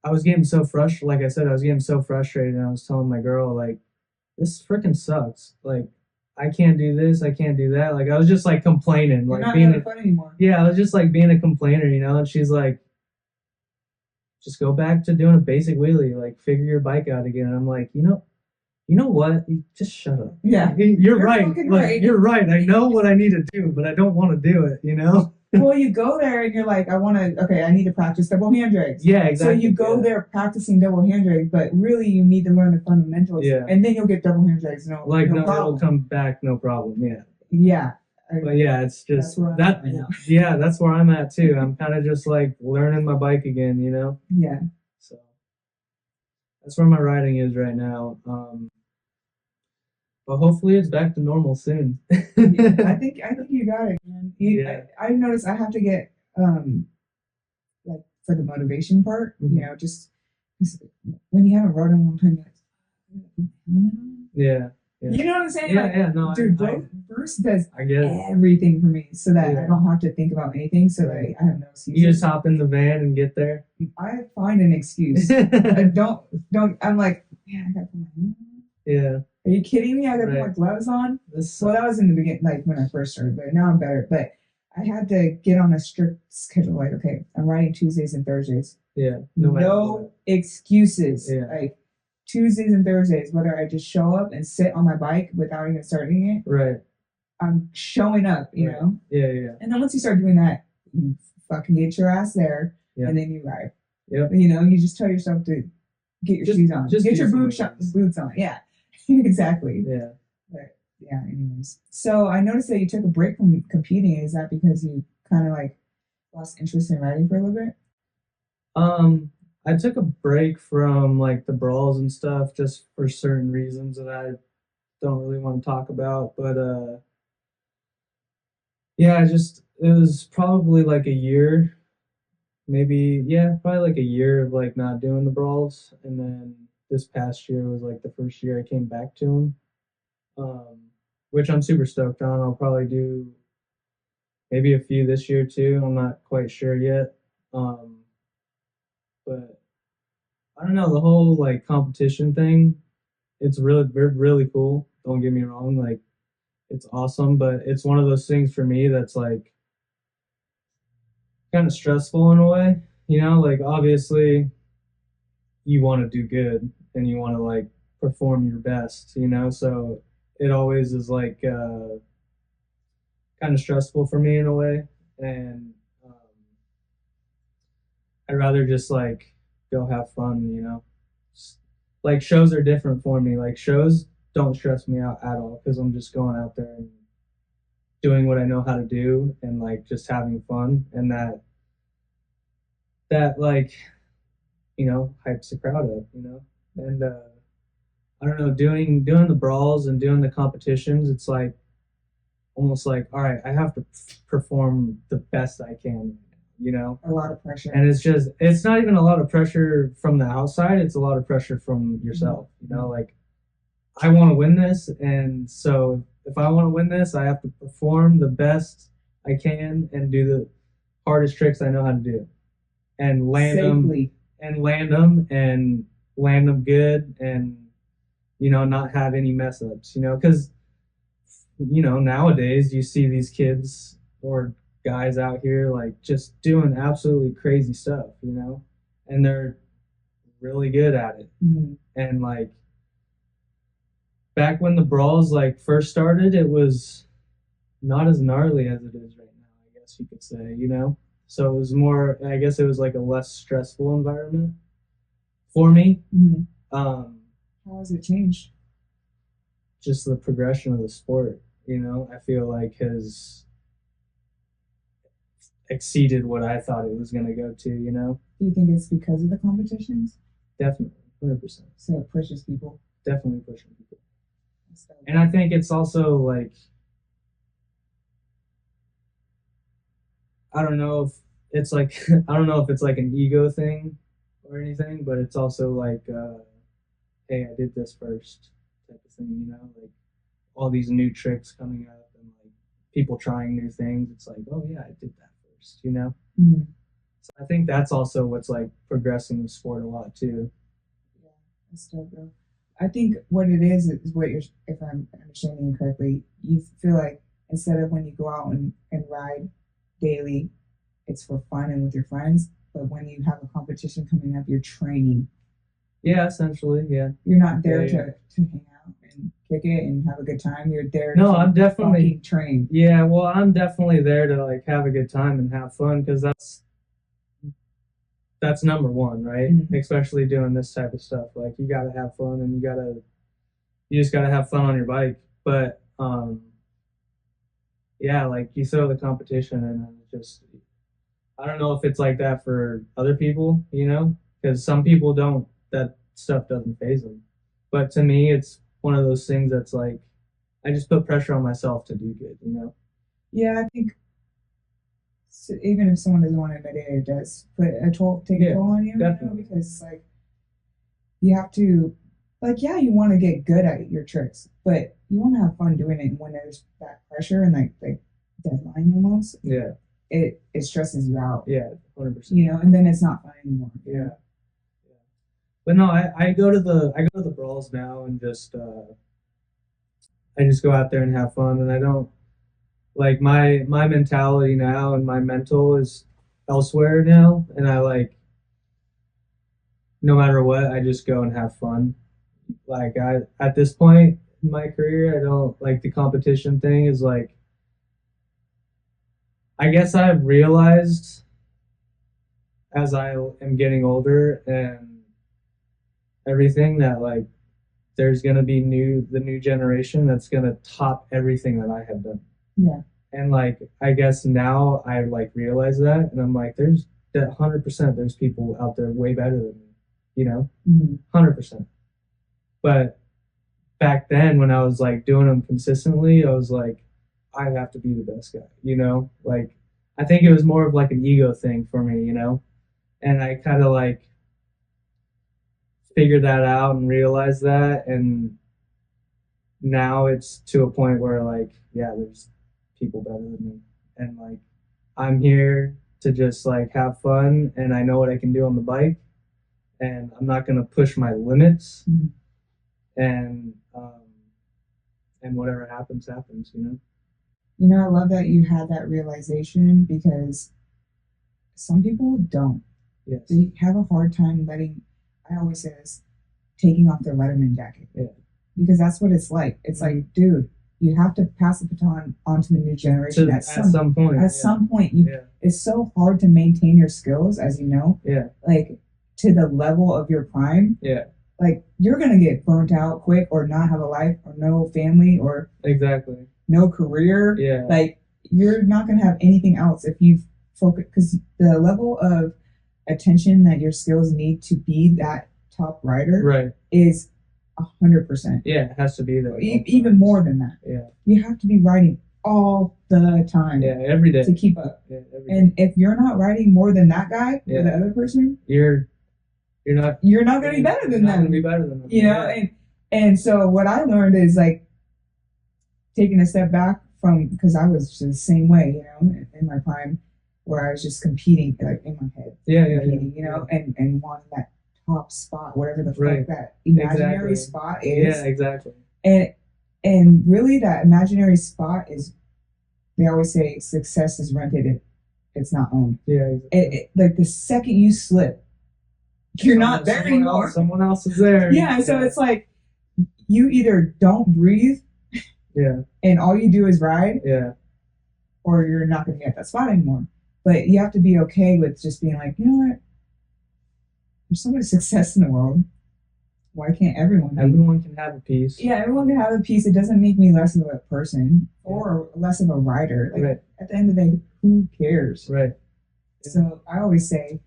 I was getting so frustrated. Like I said, I was getting so frustrated, and I was telling my girl, like, this freaking sucks. Like, I can't do this, I can't do that. Like, I was just like complaining, like not being fun anymore. Yeah, I was just like being a complainer, you know. And she's like, just go back to doing a basic wheelie, like figure your bike out again. And I'm like, you know what? You just shut up. Yeah, you're right. Like, right. You're right. I know what I need to do, but I don't want to do it. You know. Well, you go there and you're like, I need to practice double hand drags. Yeah, exactly. So you go there practicing double hand drags, but really you need to learn the fundamentals. Yeah. And then you'll get double hand drags. No problem. It'll come back, no problem. Yeah. Yeah. But yeah, it's just that's where I'm at too. I'm kind of just like learning my bike again, you know? Yeah. So that's where my riding is right now. But hopefully it's back to normal soon. I think you got it, man. I noticed I have to get like for the motivation part, you know, just when you haven't rode in a long time, you're like, you know what I'm saying? No, dude, Bruce does everything for me so that I don't have to think about anything. So that I have no excuses. You just hop in the van and get there. I find an excuse. I don't. I'm like, man, I got to put my Yeah. Are you kidding me? I got to put my gloves on. Well, that was in the beginning, like when I first started, but now I'm better. But I had to get on a strict schedule. Like, okay, I'm riding Tuesdays and Thursdays. Yeah. No excuses. Yeah. Like Tuesdays and Thursdays, whether I just show up and sit on my bike without even starting it. Right. I'm showing up, you know? Yeah. And then once you start doing that, you fucking get your ass there, and then you ride. Yep. You know, you just tell yourself to get your shoes on. Just get your boots on. Yeah. Exactly. Yeah. But yeah, anyways. So I noticed that you took a break from competing. Is that because you kind of like lost interest in riding for a little bit? I took a break from like the brawls and stuff just for certain reasons that I don't really want to talk about. But it was probably like a year, probably like a year of like not doing the brawls, and then this past year was like the first year I came back to them, which I'm super stoked on. I'll probably do maybe a few this year too. I'm not quite sure yet. But I don't know, the whole like competition thing, it's really cool. Don't get me wrong, like it's awesome, but it's one of those things for me that's like kind of stressful in a way, you know, like obviously you want to do good and you want to like perform your best, you know, so it always is like kind of stressful for me in a way, and I'd rather just like go have fun, you know. Like shows are different for me. Like shows don't stress me out at all because I'm just going out there and doing what I know how to do and like just having fun, and that like, you know, hypes the crowd up, you know. And I don't know, doing the brawls and doing the competitions, it's like almost like, all right, I have to perform the best I can. you know? A lot of pressure. And it's not even a lot of pressure from the outside, it's a lot of pressure from yourself, you know? Like, I want to win this, and so if I want to win this, I have to perform the best I can and do the hardest tricks I know how to do, and land Safely. and land them good, and not have any mess ups. Because nowadays you see these kids or guys out here like just doing absolutely crazy stuff, and they're really good at it, and like back when the brawls like first started, it was not as gnarly as it is right now, I guess you could say, So it was more, I guess it was like a less stressful environment for me. How has it changed? Just the progression of the sport, I feel like has exceeded what I thought it was going to go to, Do you think it's because of the competitions? Definitely, 100%. So it pushes people? Definitely pushing people. And I think it's also like, I don't know if it's like an ego thing or anything, but it's also like, hey, I did this first type of thing, like all these new tricks coming up and like people trying new things. It's like, oh yeah, I did that first, So I think that's also what's like progressing the sport a lot too. Yeah, that's dope, bro. I think what it is what you're, if I'm understanding you correctly, you feel like instead of when you go out and ride daily, it's for fun and with your friends, but when you have a competition coming up, you're training. Yeah, essentially, yeah. You're not there to hang out and kick it and have a good time. You're there no, to I'm definitely train. Yeah, well, I'm definitely there to like have a good time and have fun, because that's number one, right? Especially doing this type of stuff. Like you gotta have fun, and you just gotta have fun on your bike. But yeah, like you throw the competition and then just, I don't know if it's like that for other people, because some people don't, that stuff doesn't faze them. But to me, it's one of those things that's like, I just put pressure on myself to do good, Yeah, I think even if someone doesn't want to admit it, it does take a toll on you, definitely. Because like you have to, like, yeah, you want to get good at your tricks, but you want to have fun doing it. And when there's that pressure and like deadline almost, it stresses you out. Yeah, 100%. And then it's not fun anymore. Yeah. But no, I go to the brawls now and just I just go out there and have fun, and I don't like my mentality now, and my mental is elsewhere now, and I like, no matter what, I just go and have fun. Like at this point in my career, I don't like the competition thing is like, I guess I've realized as I am getting older and everything that like there's gonna be the new generation that's gonna top everything that I have done. Yeah. And like I guess now I like realize that, and I'm like, there's that 100%. There's people out there way better than me, 100%. But back then, when I was like doing them consistently, I was like, I have to be the best guy, Like I think it was more of like an ego thing for me, And I kind of like figured that out and realized that, and now it's to a point where like, yeah, there's people better than me, and like I'm here to just like have fun, and I know what I can do on the bike, and I'm not gonna push my limits, and whatever happens, I love that you had that realization, because some people don't. Yes. They have a hard time I always say this, taking off their Letterman jacket. Yeah. Because that's what it's like. It's like, dude, you have to pass the baton on to the new generation at some point. At some point, it's so hard to maintain your skills, as you know. Yeah. Like to the level of your prime. Yeah. Like you're gonna get burnt out quick, or not have a life, or no family, or exactly no career. Yeah. Like you're not gonna have anything else if you focus, because the level of attention that your skills need to be that top rider is 100%. Yeah, it has to be there. Even more than that. Yeah. You have to be riding all the time. Yeah, every day to keep up. Yeah, every And day. if you're not riding more than that guy Yeah. or the other person, you're not going to be better than them. Going to be better than them. You know, and so what I learned is like taking a step back from, because I was just the same way, you know, in my prime, where I was just competing like in my head. Competing, you know, and wanting that top spot, whatever the fuck that imaginary spot is. Yeah, exactly. And really that imaginary spot is, they always say success is rented, it's not owned. Yeah, exactly. Like the second you slip, you're not there anymore. Someone else is there. Yeah, so it's like you either don't breathe, and all you do is ride, or you're not going to be at that spot anymore. But you have to be okay with just being like, you know what? There's so much success in the world. Why can't everyone? Everyone can have a piece. Yeah, everyone can have a piece. It doesn't make me less of a person or less of a rider. Like, at the end of the day, who cares? Right. So I always say,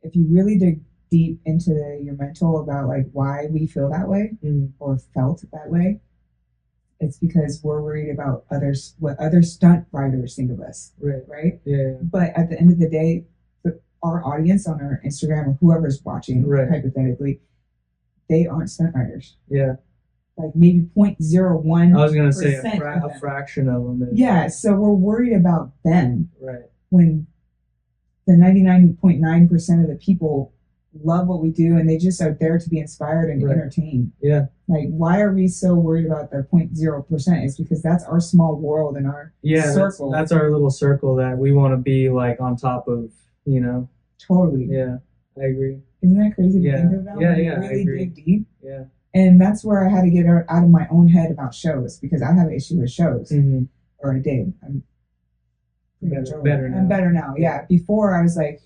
if you really dig deep into your mental about like why we feel that way or felt that way, it's because we're worried about others, what other stunt riders think of us. Right. Yeah. But at the end of the day, our audience on our Instagram or whoever's watching, hypothetically, they aren't stunt riders. Yeah. Like maybe 0.01. I was going to say a fraction of them. Yeah. So we're worried about them. Right. When the 99.9% of the people love what we do and they just are there to be inspired and entertained. Yeah. Like, why are we so worried about the 0.0%? It's because that's our small world and our circle. That's our little circle that we want to be like on top of, you know. Totally. Yeah, I agree. Isn't that crazy to think about? Yeah, really dig deep. Yeah. And that's where I had to get out of my own head about shows, because I have an issue with shows. Or I did. I'm better now. I'm better now. Yeah. Before I was like,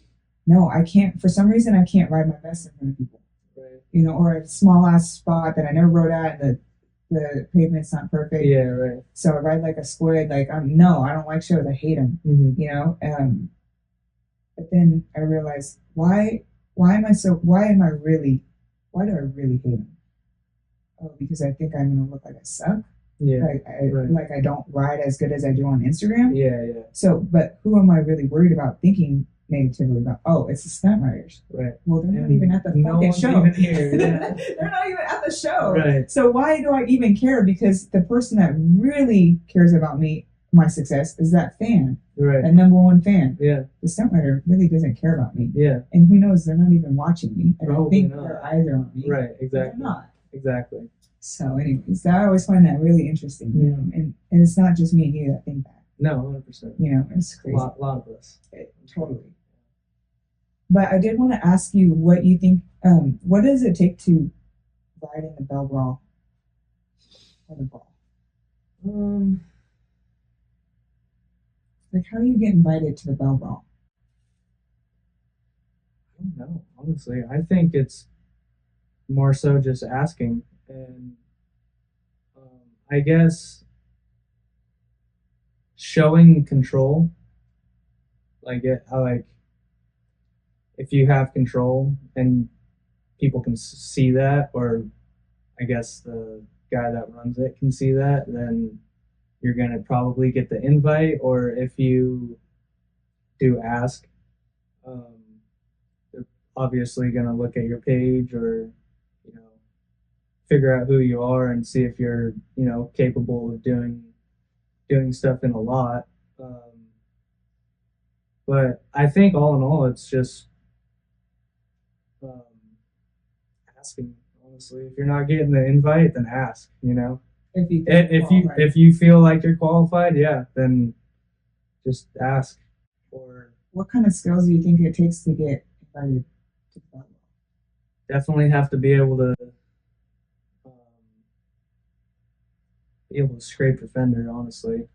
no, I can't. For some reason, I can't ride my best in front of people. Right. You know, or a small ass spot that I never rode at, and the pavement's not perfect. Yeah. Right. So I ride like a squid. Like I don't like shows. I hate them. You know. But then I realized why do I really hate them? Oh, because I think I'm gonna look like I suck. Yeah. Like I don't ride as good as I do on Instagram. Yeah. So, but who am I really worried about thinking negatively about? Oh, it's the stunt riders. Right. Well, they're not even at the fucking show. Even here. Yeah. They're not even at the show. Right. So why do I even care? Because the person that really cares about me, my success, is that fan. Right. That number one fan. Yeah. The stunt rider really doesn't care about me. Yeah. And who knows? They're not even watching me. I don't think their eyes are on me. Right. Exactly. They're not. Exactly. So, anyways, I always find that really interesting. You know? And it's not just me and you that think that. No, 100%. You know, it's crazy. A lot of us. Totally. But I did want to ask you what you think. What does it take to ride in the bell brawl or the ball? Like, how do you get invited to the bell brawl? I don't know, honestly. I think it's more so just asking, and I guess showing control. Like if you have control and people can see that, or I guess the guy that runs it can see that, then you're going to probably get the invite. Or if you do ask, they're obviously going to look at your page, or, you know, figure out who you are and see if you're, you know, capable of doing stuff in a lot. But I think all in all, it's just asking. Honestly, if you're not getting the invite, then ask. You know, if you feel like you're qualified, yeah, then just ask. Or what kind of skills do you think it takes to get invited to the bell? Definitely have to be able to scrape your fender. Honestly.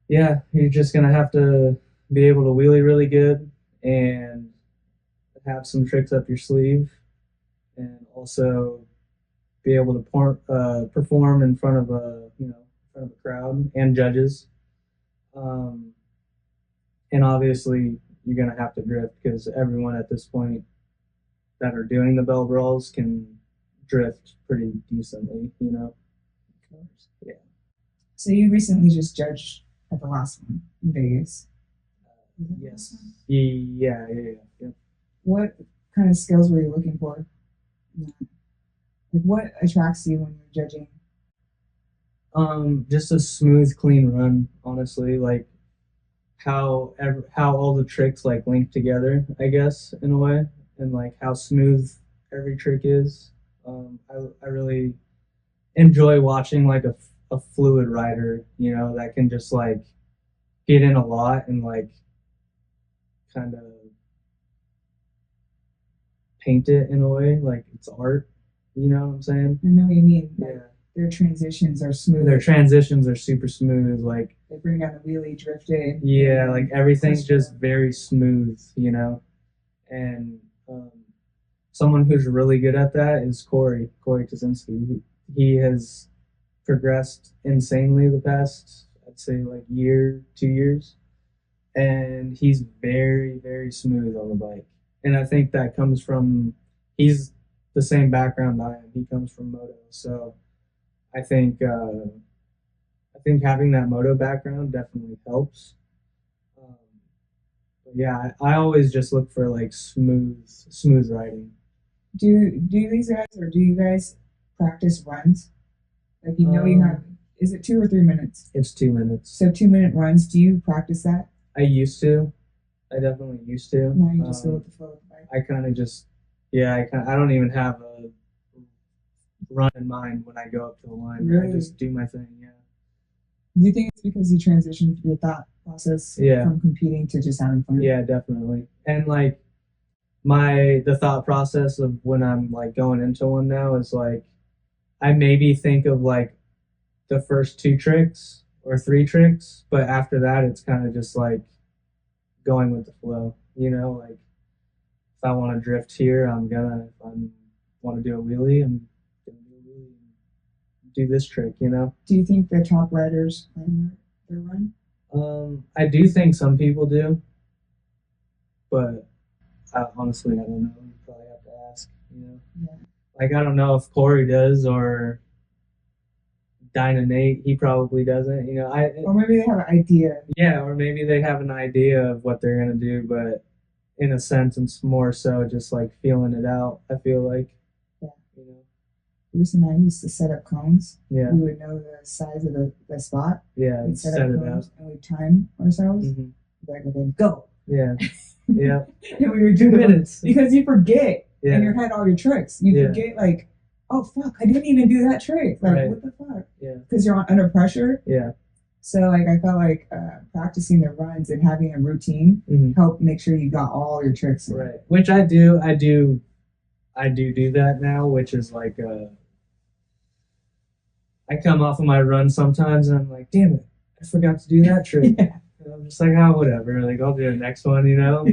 Yeah, you're just gonna have to be able to wheelie really good and have some tricks up your sleeve, and also be able to perform in front of a crowd and judges. And obviously, you're gonna have to drift, because everyone at this point that are doing the bell brawls can drift pretty decently. You know. killers. Yeah. So you recently just judged at the last one in Vegas. Yes. Yeah. What kind of skills were you looking for? Like, what attracts you when you're judging? Just a smooth, clean run. Honestly, like how all the tricks like link together, I guess, in a way, and like how smooth every trick is. I really enjoy watching like a fluid rider, that can just like get in a lot and like kind of paint it in a way like it's art. You know what I'm saying? I know what you mean. Yeah. Like, their transitions are smooth. Their transitions are super smooth. Like they bring down the wheelie, drift it. Yeah, like everything's just very smooth, And someone who's really good at that is Corey Kaczynski. He has progressed insanely the past, I'd say, like year, 2 years, and he's very, very smooth on the bike. And I think that comes from he's the same background I am. He comes from moto, so I think having that moto background definitely helps. But yeah, I always just look for like smooth riding. Do these guys or do you guys practice runs? Like you have, is it 2 or 3 minutes? It's 2 minutes. So 2-minute runs. Do you practice that? I used to. I definitely used to. Now you just go with the flow of the bike. I kind of just, I don't even have a run in mind when I go up to the line. Really? I just do my thing. Yeah. Do you think it's because you transitioned your thought process from competing to just having fun? Yeah, definitely. And like the thought process of when I'm like going into one now is like I maybe think of like the first 2 tricks or 3 tricks, but after that it's kind of just like going with the flow. Like if I want to drift here, I'm gonna. If I want to do a wheelie, I'm gonna do a wheelie. Do this trick, Do you think the top riders plan their run? I do think some people do, but honestly, I don't know. You probably have to ask. Yeah. Like I don't know if Corey does or Dyna Nate. He probably doesn't. Or maybe they have an idea. Yeah, or maybe they have an idea of what they're gonna do, but in a sense, it's more so just like feeling it out. I feel like. Yeah. Bruce and I used to set up cones. Yeah. We would know the size of the spot. Yeah. We'd set up cones and we'd time ourselves. Mm-hmm. Like, okay, go. Yeah. Yeah. And we would do 2 minutes. Because you forget in your head all your tricks. You forget like, oh fuck, I didn't even do that trick. Like what the fuck? Yeah. Because you're under pressure. Yeah. So like I felt like practicing the runs and having a routine helped make sure you got all your tricks in. Right. Which I do that now, which is like I come off of my run sometimes and I'm like, damn it, I forgot to do that trick. Yeah. And I'm just like, whatever. Like I'll do the next one,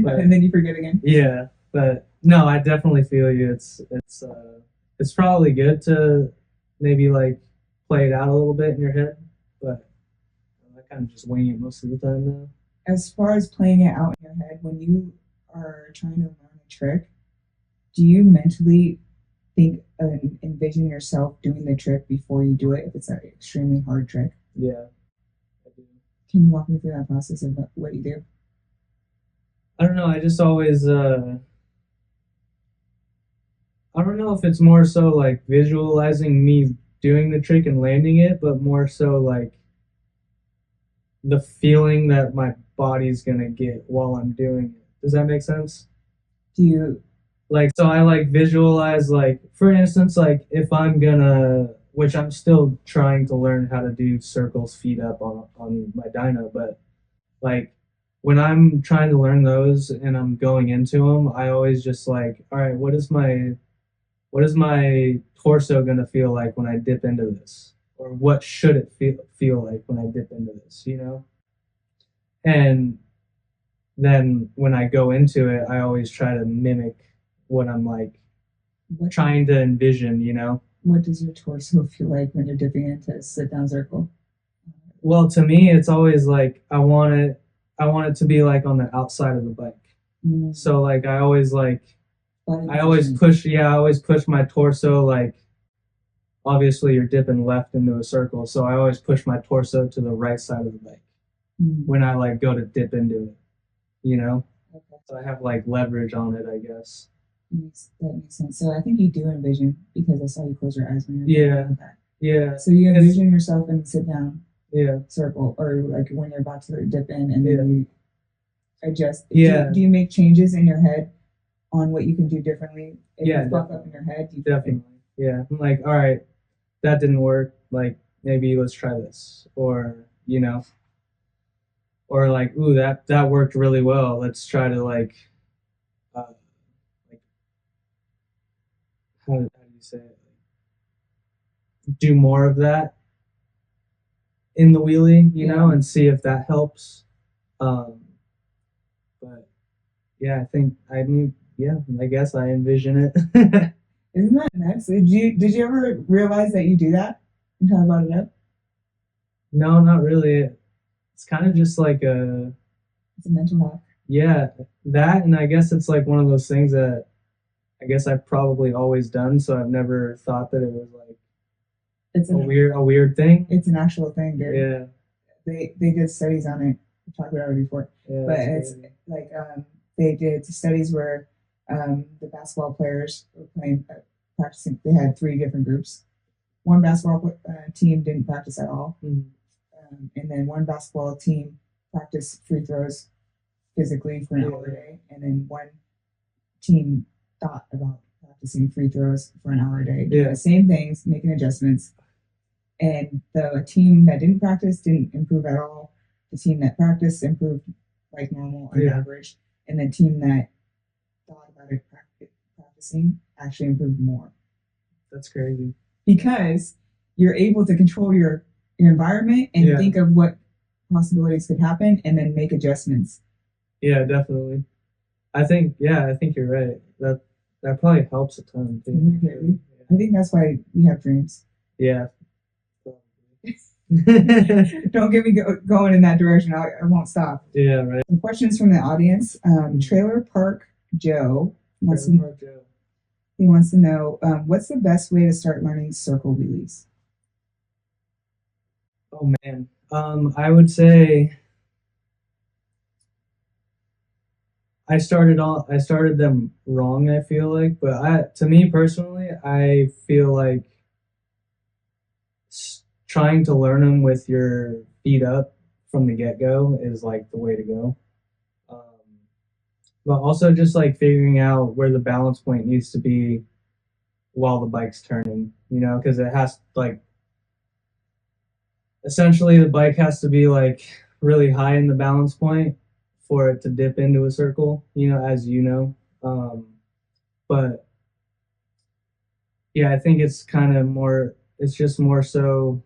But, and then you forget again. Yeah, but no, I definitely feel you. It's probably good to maybe like play it out a little bit in your head, but I kind of just wing it most of the time now. As far as playing it out in your head, when you are trying to learn a trick, do you mentally envision yourself doing the trick before you do it if it's an extremely hard trick? Yeah, I do. Can you walk me through that process of what you do? I don't know. I just always, I don't know if it's more so like visualizing me doing the trick and landing it, but more so like the feeling that my body's gonna get while I'm doing it. Does that make sense? Do you like, so I like visualize, like, for instance, like if I'm gonna, which I'm still trying to learn how to do circles feet up on my dyno, but like when I'm trying to learn those and I'm going into them, I always just like, all right, what is my torso gonna feel like when I dip into this, or what should it feel like when I dip into this, And then when I go into it, I always try to mimic what I'm like trying to envision, What does your torso feel like when you're dipping into a sit down circle? Well, to me, it's always like I want it to be like on the outside of the bike. So like I always push my torso like obviously you're dipping left into a circle, so I always push my torso to the right side of the bike when I like go to dip into it, you know. Okay. So I have like leverage on it, I guess. That makes sense. So I think you do envision, because I saw you close your eyes when you're Yeah. doing that. Yeah. So you envision yourself in the sit down Yeah. circle, or like when you're about to dip in, and then Yeah. you adjust. Yeah. Do you make changes in your head on what you can do differently? If Yeah, you fuck up in your head, you definitely. Yeah. I'm like, all right, that didn't work. Like maybe let's try this, or you know, or like, ooh, that worked really well. Let's try to like how do you say it? Do more of that in the wheelie, you know, and see if that helps. But yeah, I guess I envision it. Isn't that nuts? Did you ever realize that you do that and how about it up? No, not really. It's kind of just like It's a mental hack. yeah, that, and I guess it's like one of those things that I guess I've probably always done, so I've never thought that it was like It's a weird thing. It's an actual thing, dude. Yeah. They did studies on it. We talked about it before, Yeah, but it's like they did studies where the basketball players were playing practicing. They had three different groups. One basketball team didn't practice at all, and then one basketball team practiced free throws physically for an hour a day, and then one team thought about practicing free throws for an hour a day, doing the same things, making adjustments. And the team that didn't practice didn't improve at all. The team that practiced improved like normal on average, and the team that thought about it practicing actually improved more. That's crazy. Because you're able to control your environment and think of what possibilities could happen, and then make adjustments. Yeah, definitely. I think you're right. That probably helps a ton too. Mm-hmm. I think that's why we have dreams. Yeah. Don't get me going in that direction. I won't stop. Yeah, right. Some questions from the audience. Trailer Park Joe wants to know what's the best way to start learning circle wheelies? Oh man, I would say I started them wrong. I feel like, but to me personally, I feel like trying to learn them with your feet up from the get go is like the way to go. But also just like figuring out where the balance point needs to be while the bike's turning, you know, because it has like essentially the bike has to be like really high in the balance point for it to dip into a circle, you know, as you know. But yeah, I think it's kind of more, it's just more so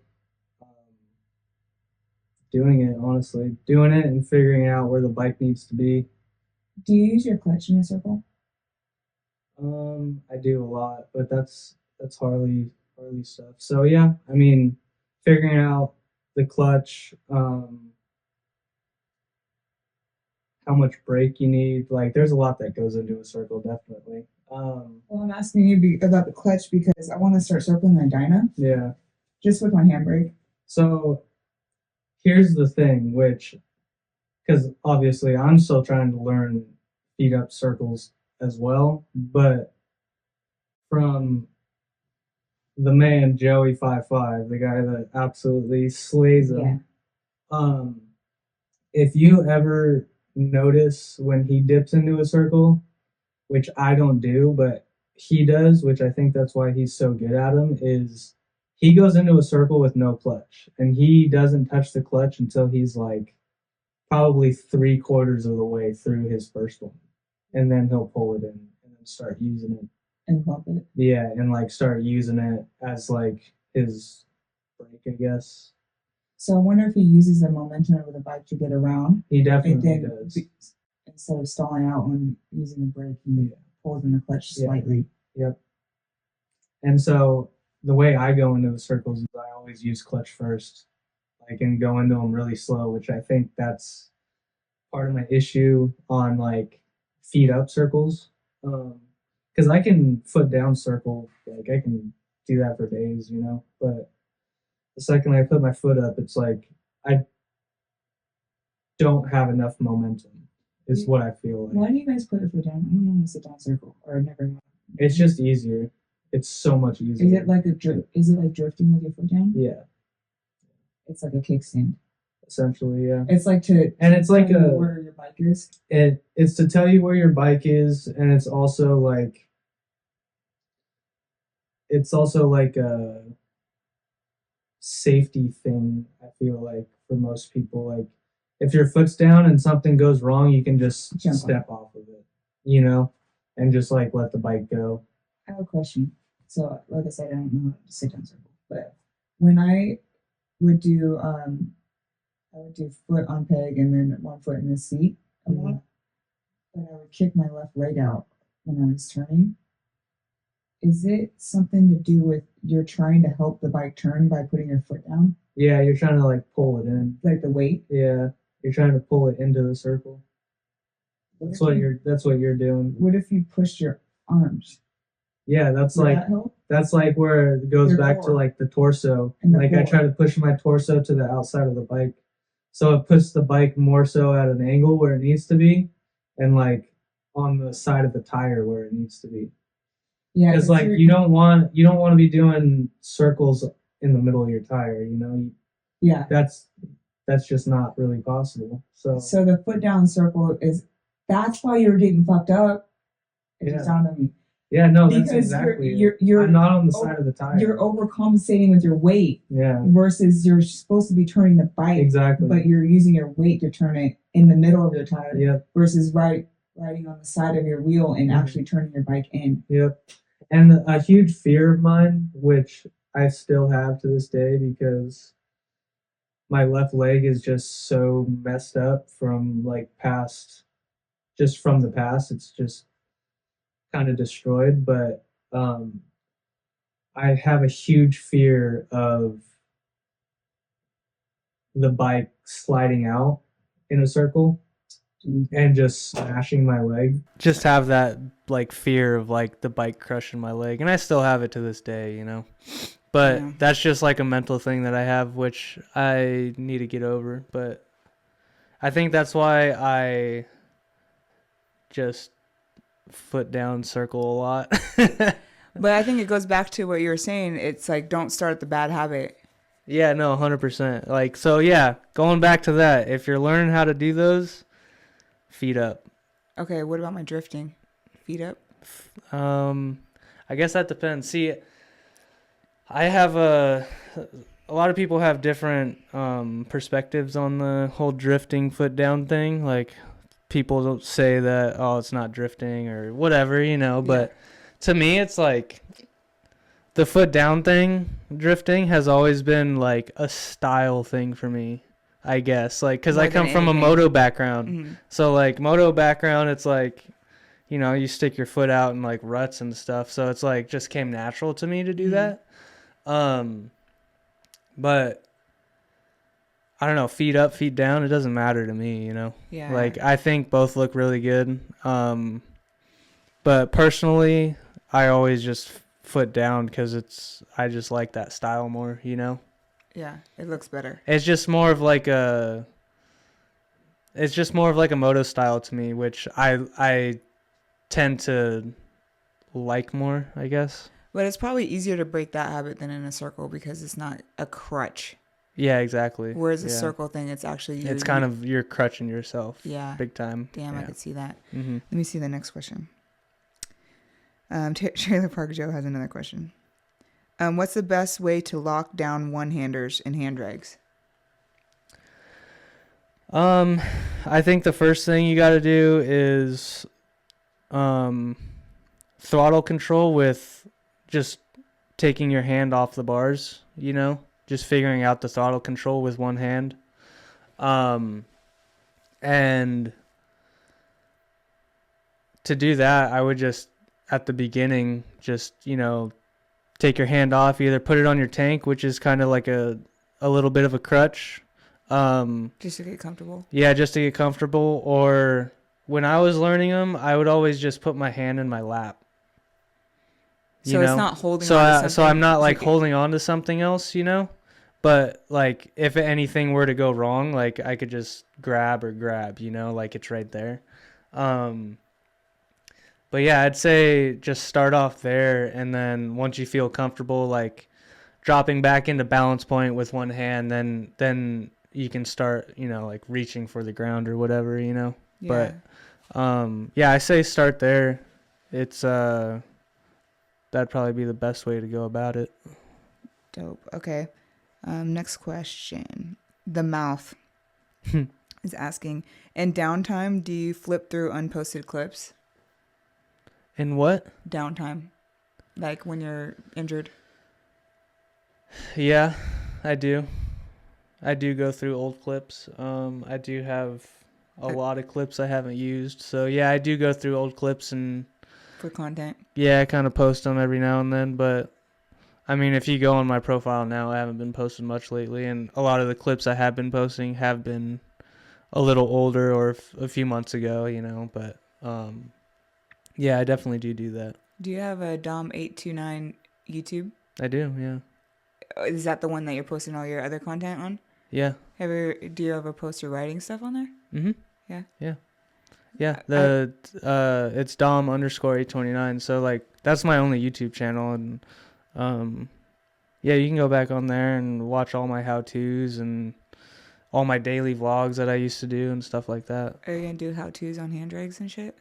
doing it, honestly, doing it and figuring out where the bike needs to be. Do you use your clutch in a circle? I do a lot, but that's Harley stuff. So yeah, I mean, figuring out the clutch, how much brake you need. Like, there's a lot that goes into a circle, definitely. Well, I'm asking you about the clutch because I want to start circling my dyno. Yeah. Just with my handbrake. So here's the thing, because obviously I'm still trying to learn feet up circles as well, but from the man Joey 55, the guy that absolutely slays them. If you ever notice when he dips into a circle, which I don't do, but he does, which I think that's why he's so good at them, is he goes into a circle with no clutch, and he doesn't touch the clutch until he's like probably 3/4 of the way through his first one, and then he'll pull it in and then start using it and pump it. Yeah, and like start using it as like his brake, I guess. So I wonder if he uses the momentum of the bike to get around. He definitely does. Instead of stalling out when using the brake, he pulls in the clutch slightly. Yep. And so the way I go into the circles is I always use clutch first, like, and go into them really slow, which I think that's part of my issue on like feet up circles. Because I can foot down circle, like I can do that for days, you know. But the second I put my foot up, it's like I don't have enough momentum. Is what I feel like. Why do you guys put your foot down? I don't know how to sit down circle, or I never have. It's just easier. It's so much easier. Is it like Is it like drifting with your foot down? Yeah. It's like a kickstand. Essentially, yeah. It's like and it's like where your bike is. It's to tell you where your bike is, and it's also like a safety thing. I feel like for most people, like if your foot's down and something goes wrong, you can just step off of it, you know, and just like let the bike go. I have a question. So, like I said, I don't know how to sit down circle, but when I would do foot on peg and then one foot in the seat a lot, but I would kick my left leg out when I was turning. Is it something to do with you're trying to help the bike turn by putting your foot down? Yeah, you're trying to like pull it in. Like the weight? Yeah, you're trying to pull it into the circle. That's what you're doing. What if you pushed your arms? Yeah, that's like where it goes back to like the torso. Like I try to push my torso to the outside of the bike. So it puts the bike more so at an angle where it needs to be and like on the side of the tire where it needs to be. Yeah, because like you don't want to be doing circles in the middle of your tire, you know. Yeah, that's just not really possible. So the foot down circle that's why you're getting fucked up. It just dawned on me. Yeah, no, because that's exactly. You're not on the side of the tire. You're overcompensating with your weight. Yeah. Versus you're supposed to be turning the bike. Exactly. But you're using your weight to turn it in the middle of your tire. Yep. Versus riding on the side of your wheel and actually turning your bike in. Yep. And a huge fear of mine, which I still have to this day because my left leg is just so messed up from like from the past. It's just kind of destroyed, but I have a huge fear of the bike sliding out in a circle and just smashing my leg. Just have that like fear of like the bike crushing my leg, and I still have it to this day, you know. But that's just like a mental thing that I have, which I need to get over. But I think that's why I just foot down circle a lot. But I think it goes back to what you were saying. It's like, don't start the bad habit. Yeah, no, 100%. Like, so yeah, going back to that, if you're learning how to do those, feet up. Okay, what about my drifting? Feet up? I guess that depends. See, I have a lot of people have different perspectives on the whole drifting foot down thing. Like, people don't say that, oh, it's not drifting or whatever, you know, but to me, it's like the foot down thing, drifting, has always been like a style thing for me, I guess. Like, because I come from a moto background. Mm-hmm. So, like, moto background, it's like, you know, you stick your foot out in like ruts and stuff. So it's like just came natural to me to do that. But I don't know, feet up, feet down, it doesn't matter to me, you know? Yeah. Like, I think both look really good. But personally, I always just foot down because I just like that style more, you know? Yeah, it looks better. It's just more of like a moto style to me, which I tend to like more, I guess. But it's probably easier to break that habit than in a circle because it's not a crutch. Yeah, exactly. Whereas a circle thing, it's actually... It's kind of, you're crutching yourself. Yeah. Big time. Damn, yeah. I could see that. Mm-hmm. Let me see the next question. Trailer Park Joe has another question. What's the best way to lock down one-handers and hand drags? I think the first thing you got to do is throttle control with just taking your hand off the bars, you know? Just figuring out the throttle control with one hand. And to do that, I would just, at the beginning, just, you know, take your hand off, either put it on your tank, which is kind of like a little bit of a crutch. Just to get comfortable? Yeah, just to get comfortable. Or when I was learning them, I would always just put my hand in my lap. So you it's know? not holding So on to so I'm something. not like It's holding on to something else, you know? But like if anything were to go wrong, like I could just grab, you know, like it's right there. But yeah, I'd say just start off there, and then once you feel comfortable like dropping back into balance point with one hand, then you can start, you know, like reaching for the ground or whatever, you know. Yeah. But yeah, I say start there. It's that'd probably be the best way to go about it. Dope. Okay. Next question. The mouth is asking, in downtime, do you flip through unposted clips? And what? Downtime. Like when you're injured. Yeah, I do. I do go through old clips. I do have a lot of clips I haven't used. So yeah, I do go through old clips and For content. yeah, I kind of post them every now and then. But I mean, if you go on my profile now, I haven't been posting much lately, and a lot of the clips I have been posting have been a little older or a few months ago, you know. But yeah, I definitely do that. Do you have a Dom829 YouTube? I do, yeah. Is that the one that you're posting all your other content on? Yeah. Do you ever post your writing stuff on there? Mm-hmm. Yeah. Yeah. Yeah. It's Dom_829. So like that's my only YouTube channel, and yeah, you can go back on there and watch all my how-tos and all my daily vlogs that I used to do and stuff like that. Are you gonna do how-tos on hand drags and shit?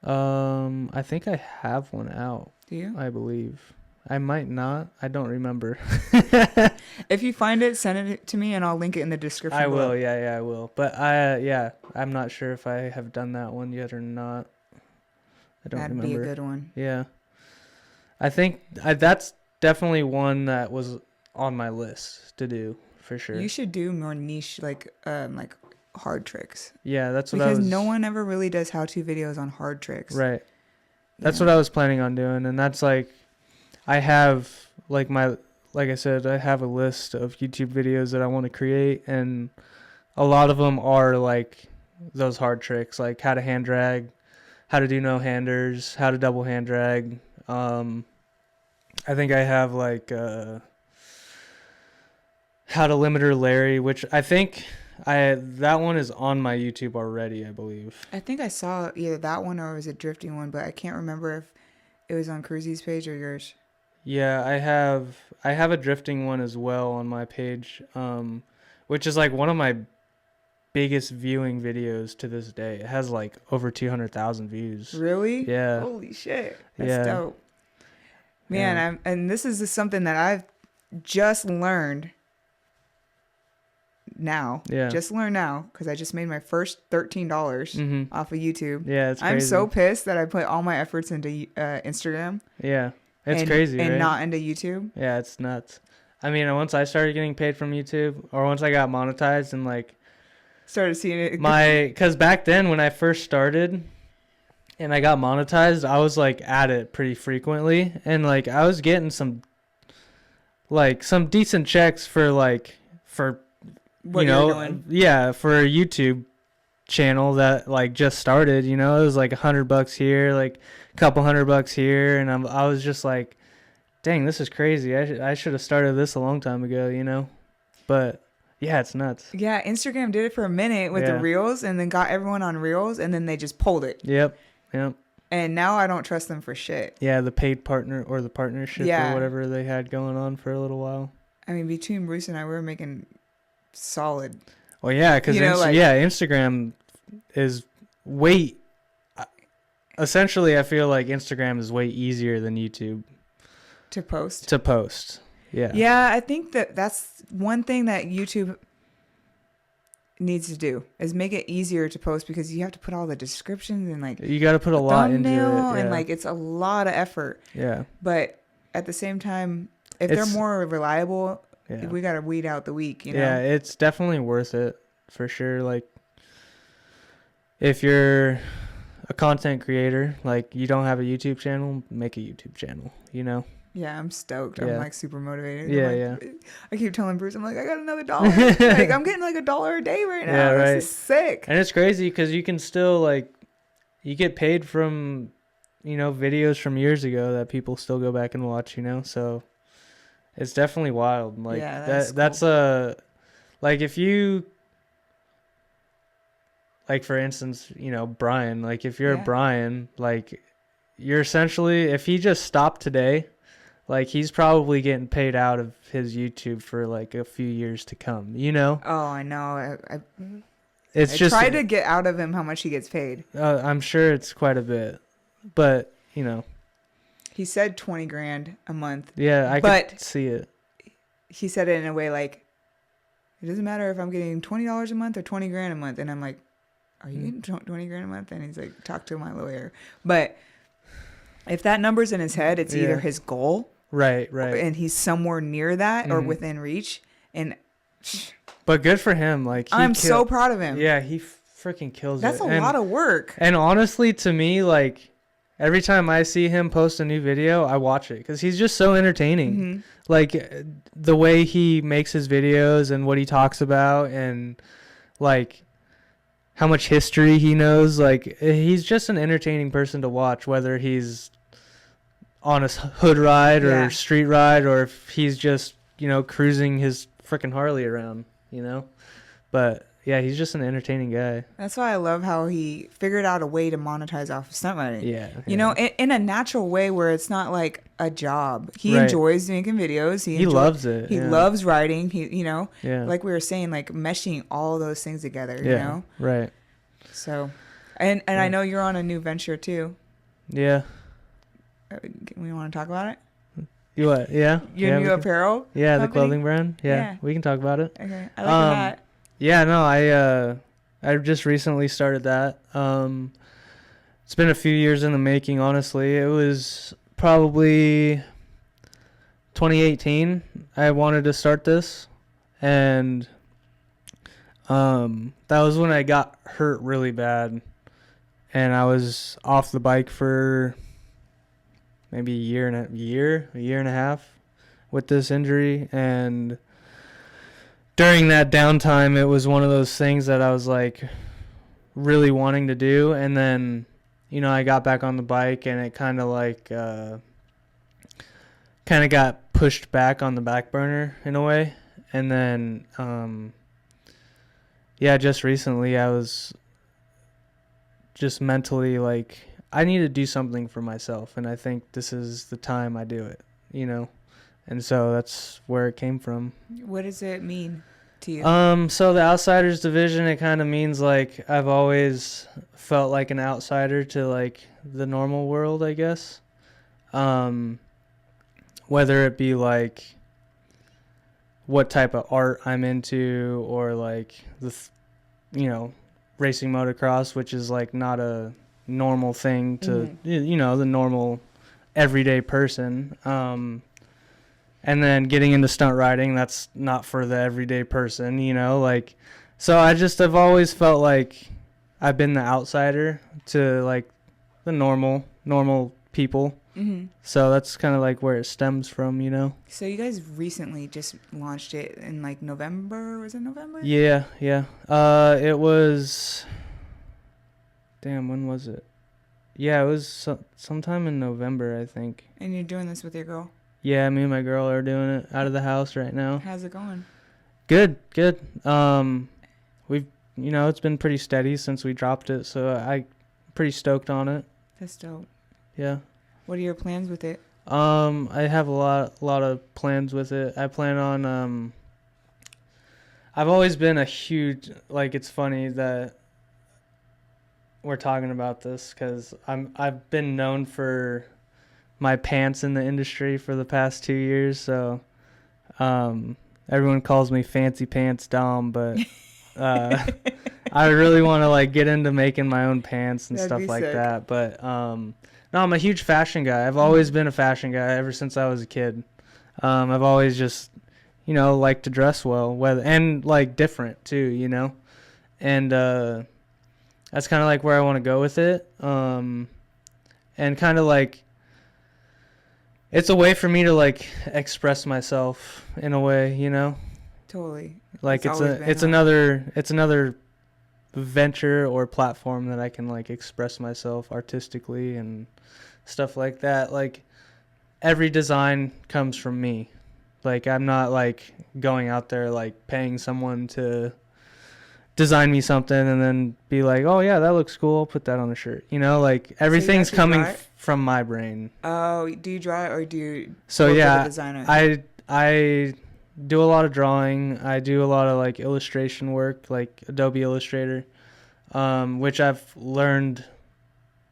I think I have one out. Do you? I believe. I might not. I don't remember. If you find it, send it to me and I'll link it in the description I below. will. Yeah, I will. But I'm not sure if I have done that one yet or not. I don't remember. That'd be a good one. Yeah. I think that's definitely one that was on my list to do for sure. You should do more niche, like hard tricks. Yeah, that's what because I was. no one ever really does how-to videos on hard tricks. Right. That's what I was planning on doing, and that's like, I have like I said, I have a list of YouTube videos that I want to create, and a lot of them are like those hard tricks, like how to hand drag, how to do no-handers, how to double hand drag. I think I have like how to limiter Larry, which I think that one is on my YouTube already, I believe. I think I saw either that one or it was a drifting one, but I can't remember if it was on Cruzy's page or yours. Yeah, I have a drifting one as well on my page, which is like one of my biggest viewing videos to this day. It has like over 200,000 views. Really? Yeah. Holy shit. That's dope. Man, Yeah. and this is something that I've just learned now. Yeah. Just learned now because I just made my first $13 off of YouTube. Yeah, it's crazy. I'm so pissed that I put all my efforts into Instagram. Yeah. It's crazy, and right? not into YouTube. Yeah, it's nuts. I mean, once I started getting paid from YouTube, or once I got monetized and like started seeing it, because back then when I first started and I got monetized, I was like at it pretty frequently, and like I was getting some decent checks for what you're doing. Yeah, for a YouTube channel that like just started, you know. It was like $100 here, like a couple $100 here, and I was just like, dang, this is crazy. I should have started this a long time ago, you know. But yeah, it's nuts. Yeah, Instagram did it for a minute with the Reels, and then got everyone on Reels, and then they just pulled it. Yep. And now I don't trust them for shit. Yeah, the paid partner or the partnership or whatever they had going on for a little while. I mean, between Bruce and I, we were making solid. Well, yeah, because Instagram is way. Essentially, I feel like Instagram is way easier than YouTube to post. Yeah. Yeah, I think that's one thing that YouTube needs to do is make it easier to post, because you have to put all the descriptions and like you got to put a lot into it, and like it's a lot of effort. Yeah. But at the same time, if they're more reliable, we got to weed out the weak, you know? Yeah, it's definitely worth it for sure. Like if you're a content creator, like you don't have a YouTube channel, make a YouTube channel, you know? Yeah, I'm stoked. I'm like super motivated. Yeah. I keep telling Bruce, I'm like, I got another $1. Like I'm getting like $1 a day right now. Yeah, right. This is sick. And it's crazy because you can still like, you get paid from videos from years ago that people still go back and watch, so it's definitely wild. Like Yeah, that's a like if you like for instance, Brian, like if you're Yeah. Brian, like you're essentially if he just stopped today, like he's probably getting paid out of his YouTube for like a few years to come, Oh, I know. It's I just try to get out of him how much he gets paid. I'm sure it's quite a bit, but He said 20 grand a month. yeah, I But- could see it. He said it in a way like, it doesn't matter if I'm getting $20 a month or 20 grand a month. And I'm like, are you getting 20 grand a month? And he's like, talk to my lawyer. But if that number's in his head, it's Yeah. either his goal, Right. and he's somewhere near that or Mhm. within reach. And But good for him. Like I'm so proud of him. Yeah, he freaking kills That's it. a lot of work. And honestly, to me, like every time I see him post a new video, I watch it because he's just so entertaining. Mm-hmm. Like the way he makes his videos and what he talks about, and like how much history he knows. Like he's just an entertaining person to watch, whether he's on a hood ride or Yeah. street ride, or if he's just cruising his freaking Harley around. But yeah, he's just an entertaining guy. That's why I love how he figured out a way to monetize off of stunt riding. Yeah. In a natural way where it's not like a job. He Right. enjoys making videos. He loves it. He yeah. loves writing. Yeah. Like we were saying, like meshing all those things together. Yeah. Right. So, and I know you're on a new venture too. Yeah. We want to talk about it. You what? Yeah. Your yeah, new we can- apparel. Yeah, the company? clothing brand. Yeah, Yeah. we can talk about it. Okay, I like that. Yeah, no, I just recently started that. It's been a few years in the making, honestly. It was probably 2018 I wanted to start this, and that was when I got hurt really bad, and I was off the bike for maybe a year and a half with this injury. And during that downtime, it was one of those things that I was like really wanting to do. And then, I got back on the bike, and it kind of got pushed back on the back burner in a way. And then, just recently I was just mentally like, I need to do something for myself, and I think this is the time I do it, and so that's where it came from. What does it mean to you? So the Outsiders division, it kind of means like I've always felt like an outsider to like the normal world, I guess. Whether it be like what type of art I'm into, or like racing motocross, which is like not a normal thing to the normal everyday person, and then getting into stunt riding, that's not for the everyday person, so I've always felt like I've been the outsider to like the normal people. So that's kind of like where it stems from. So you guys recently just launched it in like November. Was it November? Yeah. It was, damn, when was it? Yeah, it was sometime in November, I think. And you're doing this with your girl? Yeah, me and my girl are doing it out of the house right now. How's it going? Good. We've, it's been pretty steady since we dropped it, so I'm pretty stoked on it. That's dope. Yeah. What are your plans with it? I have a lot of plans with it. I plan on, I've always been a huge, like, it's funny that we're talking about this because I've been known for my pants in the industry for the past 2 years. So everyone calls me Fancy Pants Dom, but I really want to like get into making my own pants and That'd stuff be like sick. that. But no, I'm a huge fashion guy. I've always been a fashion guy ever since I was a kid. I've always just liked to dress well, and like different too, and that's kind of like where I want to go with it. And kind of like, it's a way for me to like express myself in a way, Totally. like It's always been it's how- another venture or platform that I can like express myself artistically and stuff like that. Like every design comes from me. Like I'm not like going out there like paying someone to design me something and then be like, oh yeah, that looks cool, I'll put that on a shirt. You know, like everything's coming from my brain. Oh, do you draw it or do you so work yeah with a designer? I do a lot of drawing. I do a lot of like illustration work, like Adobe Illustrator, which I've learned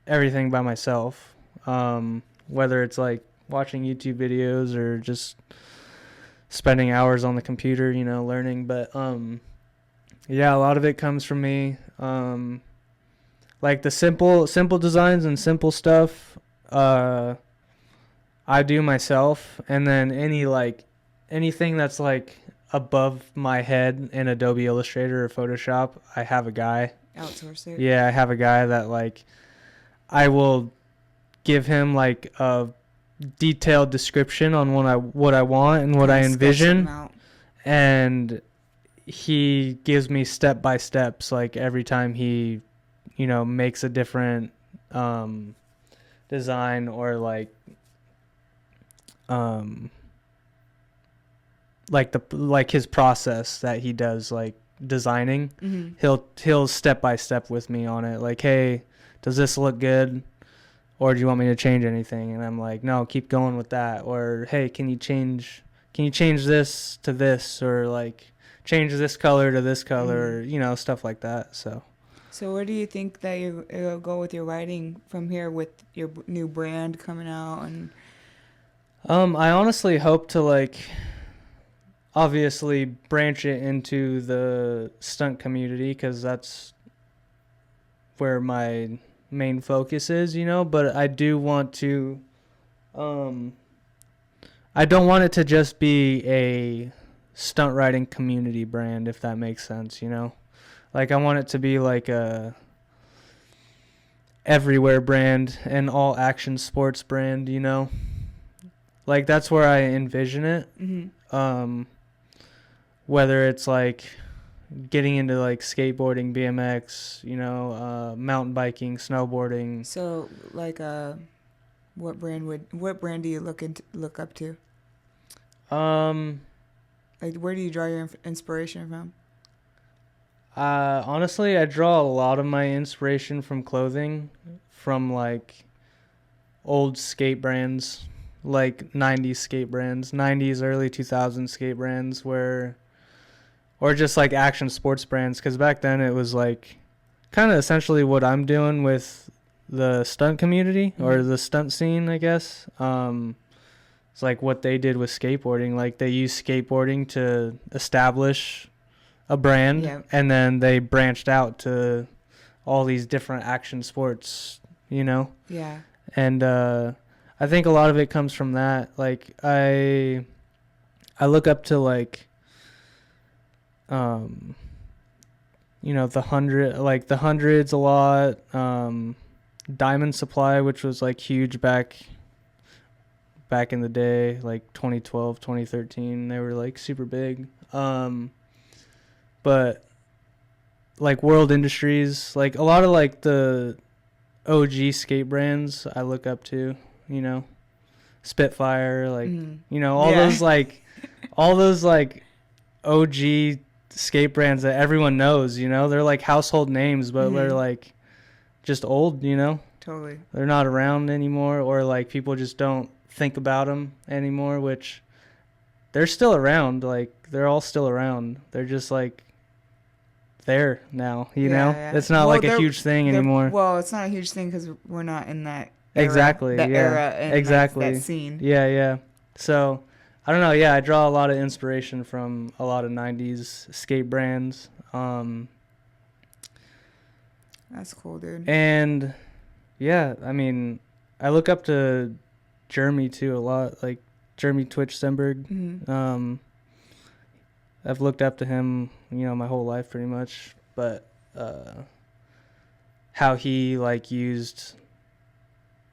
everything by myself, whether it's like watching YouTube videos or just spending hours on the computer, you know, learning. But yeah, a lot of it comes from me. Like the simple designs and simple stuff, I do myself, and then anything that's like above my head in Adobe Illustrator or Photoshop, I have a guy. Outsource it? Yeah, I have a guy that like I will give him like a detailed description on what I want and what I envision, and he gives me step by steps like every time he, you know, makes a different design or like his process that he does like designing. Mm-hmm. He'll step by step with me on it, like, hey, does this look good, or do you want me to change anything? And I'm like, no, keep going with that. Or hey, can you change this to this, or like change this color to this color, you know, stuff like that. So where do you think that you'll go with your writing from here with your new brand coming out? And I honestly hope to like obviously branch it into the stunt community, because that's where my main focus is, you know. But I do want to I don't want it to just be a stunt riding community brand, if that makes sense, you know. Like I want it to be like a everywhere brand, an all action sports brand, you know. Like that's where I envision it. mm-hmm. Whether it's like getting into like skateboarding, BMX, you know, mountain biking, snowboarding. So like what brand do you look up to? Like where do you draw your inspiration from? Honestly, I draw a lot of my inspiration from clothing, from like old skate brands, like 90s skate brands, 90s, early 2000s skate brands, or just like action sports brands, because back then it was like kind of essentially what I'm doing with the stunt community, or the stunt scene, I guess. It's like what they did with skateboarding. Like they used skateboarding to establish a brand, and then they branched out to all these different action sports, you know? Yeah. And I think a lot of it comes from that. Like I look up to like you know, the hundreds a lot. Diamond Supply, which was like huge back in the day, like 2012, 2013, they were like super big. But like World Industries, like a lot of like the OG skate brands I look up to, you know, Spitfire, like, you know, all those like OG skate brands that everyone knows, you know. They're like household names, but they're like just old, you know. Totally. They're not around anymore, or like people just don't think about them anymore, which they're still around. Like they're all still around. They're just like there now, you know. Yeah. It's not like a huge thing anymore. Well, it's not a huge thing because we're not in that era, exactly and exactly that scene. Yeah. So I don't know. Yeah, I draw a lot of inspiration from a lot of 90s skate brands. That's cool, dude. And yeah, I mean, I look up to Jeremy too a lot, like Jeremy Twitch Stenberg. I've looked up to him, you know, my whole life pretty much. But how he like used,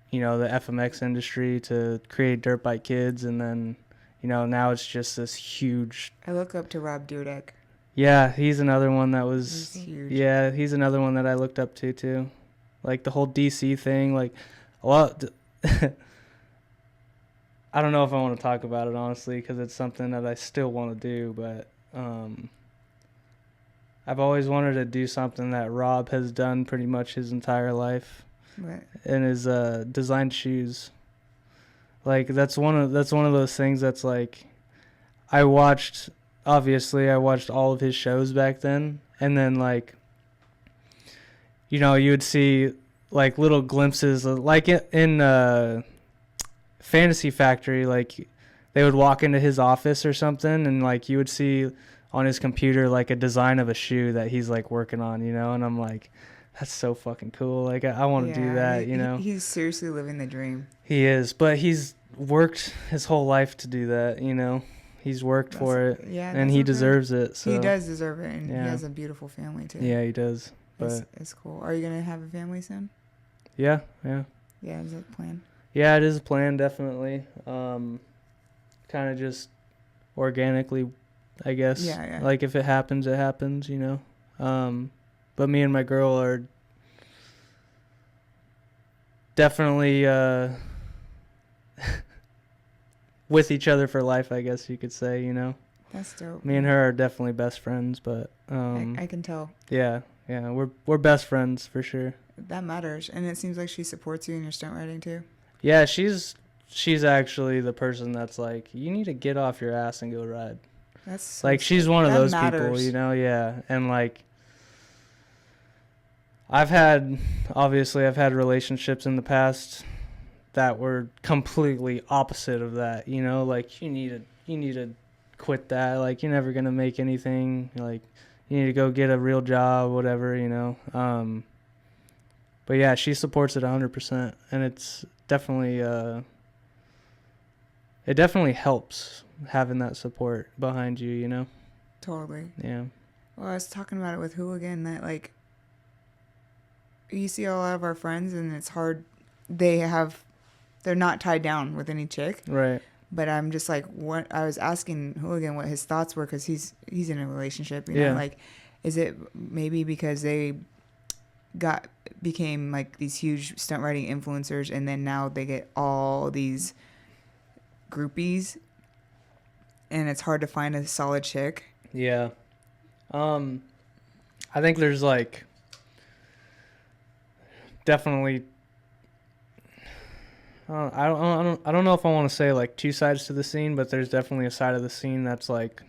you know, the FMX industry to create dirt bike kids, and then, you know, now it's just this huge. I look up to Rob Dudek. Yeah, he's another one that He's was. huge. Yeah, he's another one that I looked up to too. Like the whole DC thing, like a lot. I don't know if I want to talk about it honestly because it's something that I still want to do, but I've always wanted to do something that Rob has done pretty much his entire life, But and is designed shoes. Like that's one of those things that's like I watched all of his shows back then, and then like you would see like little glimpses of, like in Fantasy Factory, like they would walk into his office or something, and like you would see on his computer like a design of a shoe that he's like working on, and I'm like, that's so fucking cool. Like I want to do that, He's seriously living the dream. He is, but he's worked his whole life to do that, He's worked for it, and he deserves it. So he does deserve it, and yeah. he has a beautiful family too. Yeah, he does. But it's cool. Are you gonna have a family soon? Yeah. Yeah, is that the plan? Yeah, it is a plan, definitely. Kind of just organically, I guess. Yeah. Like if it happens, it happens, But me and my girl are definitely with each other for life, I guess you could say, That's dope. Me and her are definitely best friends, but I can tell. Yeah, we're best friends for sure. That matters, and it seems like she supports you in your stunt riding too. Yeah, she's actually the person that's like, you need to get off your ass and go ride. That's so like she's one of those matters. people, yeah, and like I've had relationships in the past that were completely opposite of that, like you need to quit that, like you're never gonna make anything, like you need to go get a real job, whatever, but yeah, she supports it 100%, and it's definitely it definitely helps having that support behind you, Totally. Yeah. Well, I was talking about it with Hooligan that like you see a lot of our friends, and it's hard. They're not tied down with any chick. Right. But I'm just like, what I was asking Hooligan what his thoughts were, because he's in a relationship. Like, is it maybe because they became like these huge stunt riding influencers, and then now they get all these groupies, and it's hard to find a solid chick? Yeah. I think there's like definitely I don't know if I want to say like two sides to the scene, but there's definitely a side of the scene that's like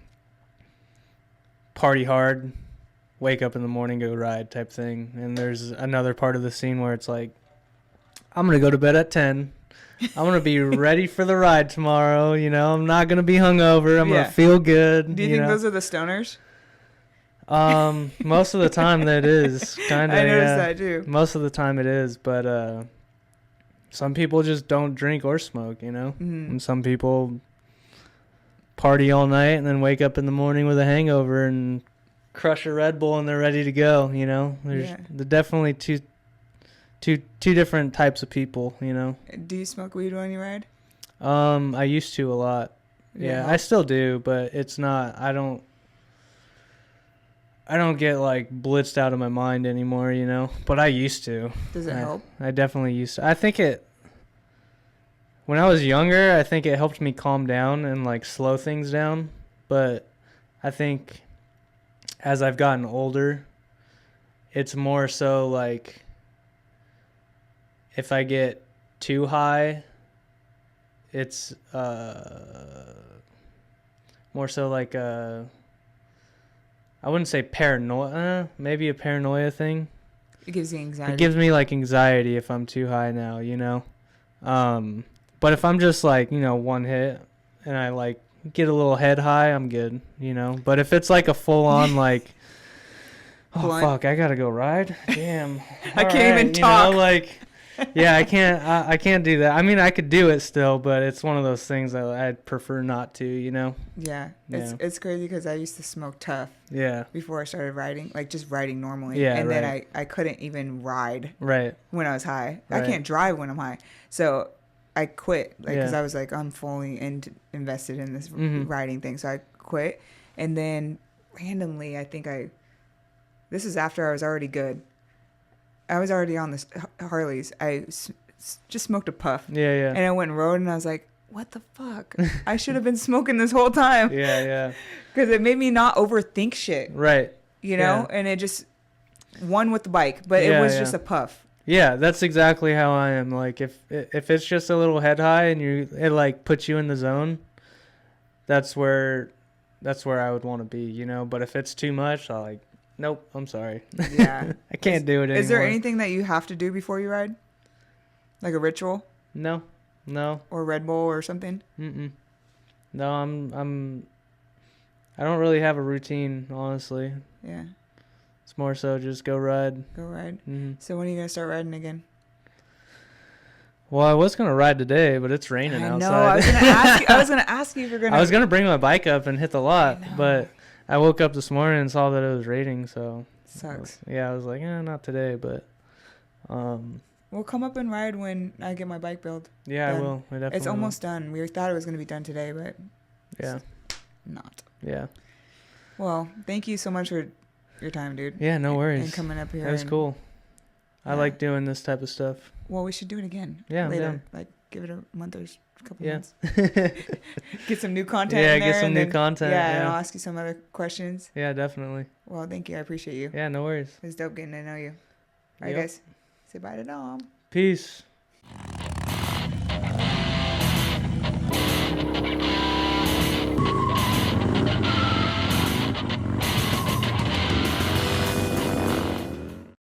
party hard, wake up in the morning, go ride type thing. And there's another part of the scene where it's like, I'm going to go to bed at 10. I'm going to be ready for the ride tomorrow. I'm not going to be hungover. I'm going to feel good. Do you think those are the stoners? Most of the time that is kind of. I noticed that too. Most of the time it is, but some people just don't drink or smoke, Mm-hmm. And some people party all night and then wake up in the morning with a hangover and crush a Red Bull and they're ready to go. There's definitely two different types of people. Do you smoke weed when you ride? I used to a lot. Yeah, I still do, but it's not. I don't get like blitzed out of my mind anymore, but I used to. Does it help? I definitely used to. I think when I was younger, I think it helped me calm down and like slow things down. But I think as I've gotten older, it's more so like if I get too high, it's more so like I wouldn't say paranoia, maybe a paranoia thing. It gives you anxiety. It gives me like anxiety if I'm too high now, But if I'm just like, one hit and I like get a little head high, I'm good, But if it's like a full on like, oh fuck, I gotta go ride. Damn, I can't even talk. Yeah, I can't do that. I mean, I could do it still, but it's one of those things that I'd prefer not to, Yeah, it's crazy because I used to smoke tough. Yeah. Before I started riding, like just riding normally. Yeah, and right. then I couldn't even ride. Right. When I was high, Right. I can't drive when I'm high, so I quit. Because Yeah. I was like, I'm fully invested in this Mhm. riding thing, so I quit. And then randomly, I think this is after I was already good. I was already on this Harleys. Just smoked a puff. Yeah, yeah. And I went and rode, and I was like, what the fuck? I should have been smoking this whole time. Yeah, yeah. Because it made me not overthink shit. Right. You know? Yeah. And it just won with the bike. But Yeah, it was yeah. just a puff. Yeah, that's exactly how I am. Like, if it's just a little head high and it like puts you in the zone, that's where I would want to be, you know. But if it's too much, I'll like, nope, I'm sorry. Yeah. I can't do it anymore. Is there anything that you have to do before you ride? Like a ritual? No. Or Red Bull or something? No, I don't really have a routine, honestly. Yeah. It's more so just go ride. Go ride. Mm-hmm. So when are you gonna start riding again? Well, I was gonna ride today, but it's raining I outside. know. I was gonna ask you if you're gonna. I was gonna bring my bike up and hit the lot, but I woke up this morning and saw that it was raining. So sucks. I was like, not today, but We'll come up and ride when I get my bike built. yeah, done. I will. I definitely It's almost done. We thought it was gonna be done today, but yeah, not. yeah. Well, thank you so much for your time, dude. Yeah, no worries. And coming up here. That was cool. I Yeah. like doing this type of stuff. Well, we should do it again. Yeah, later. Like give it a month or a couple Yeah. months. Get some new content. Yeah, in there get some and new then, content. Yeah, and Yeah. I'll ask you some other questions. Yeah, definitely. Well, thank you. I appreciate you. Yeah, no worries. It was dope getting to know you. All right, Yep. guys. Say bye to Dom. Peace.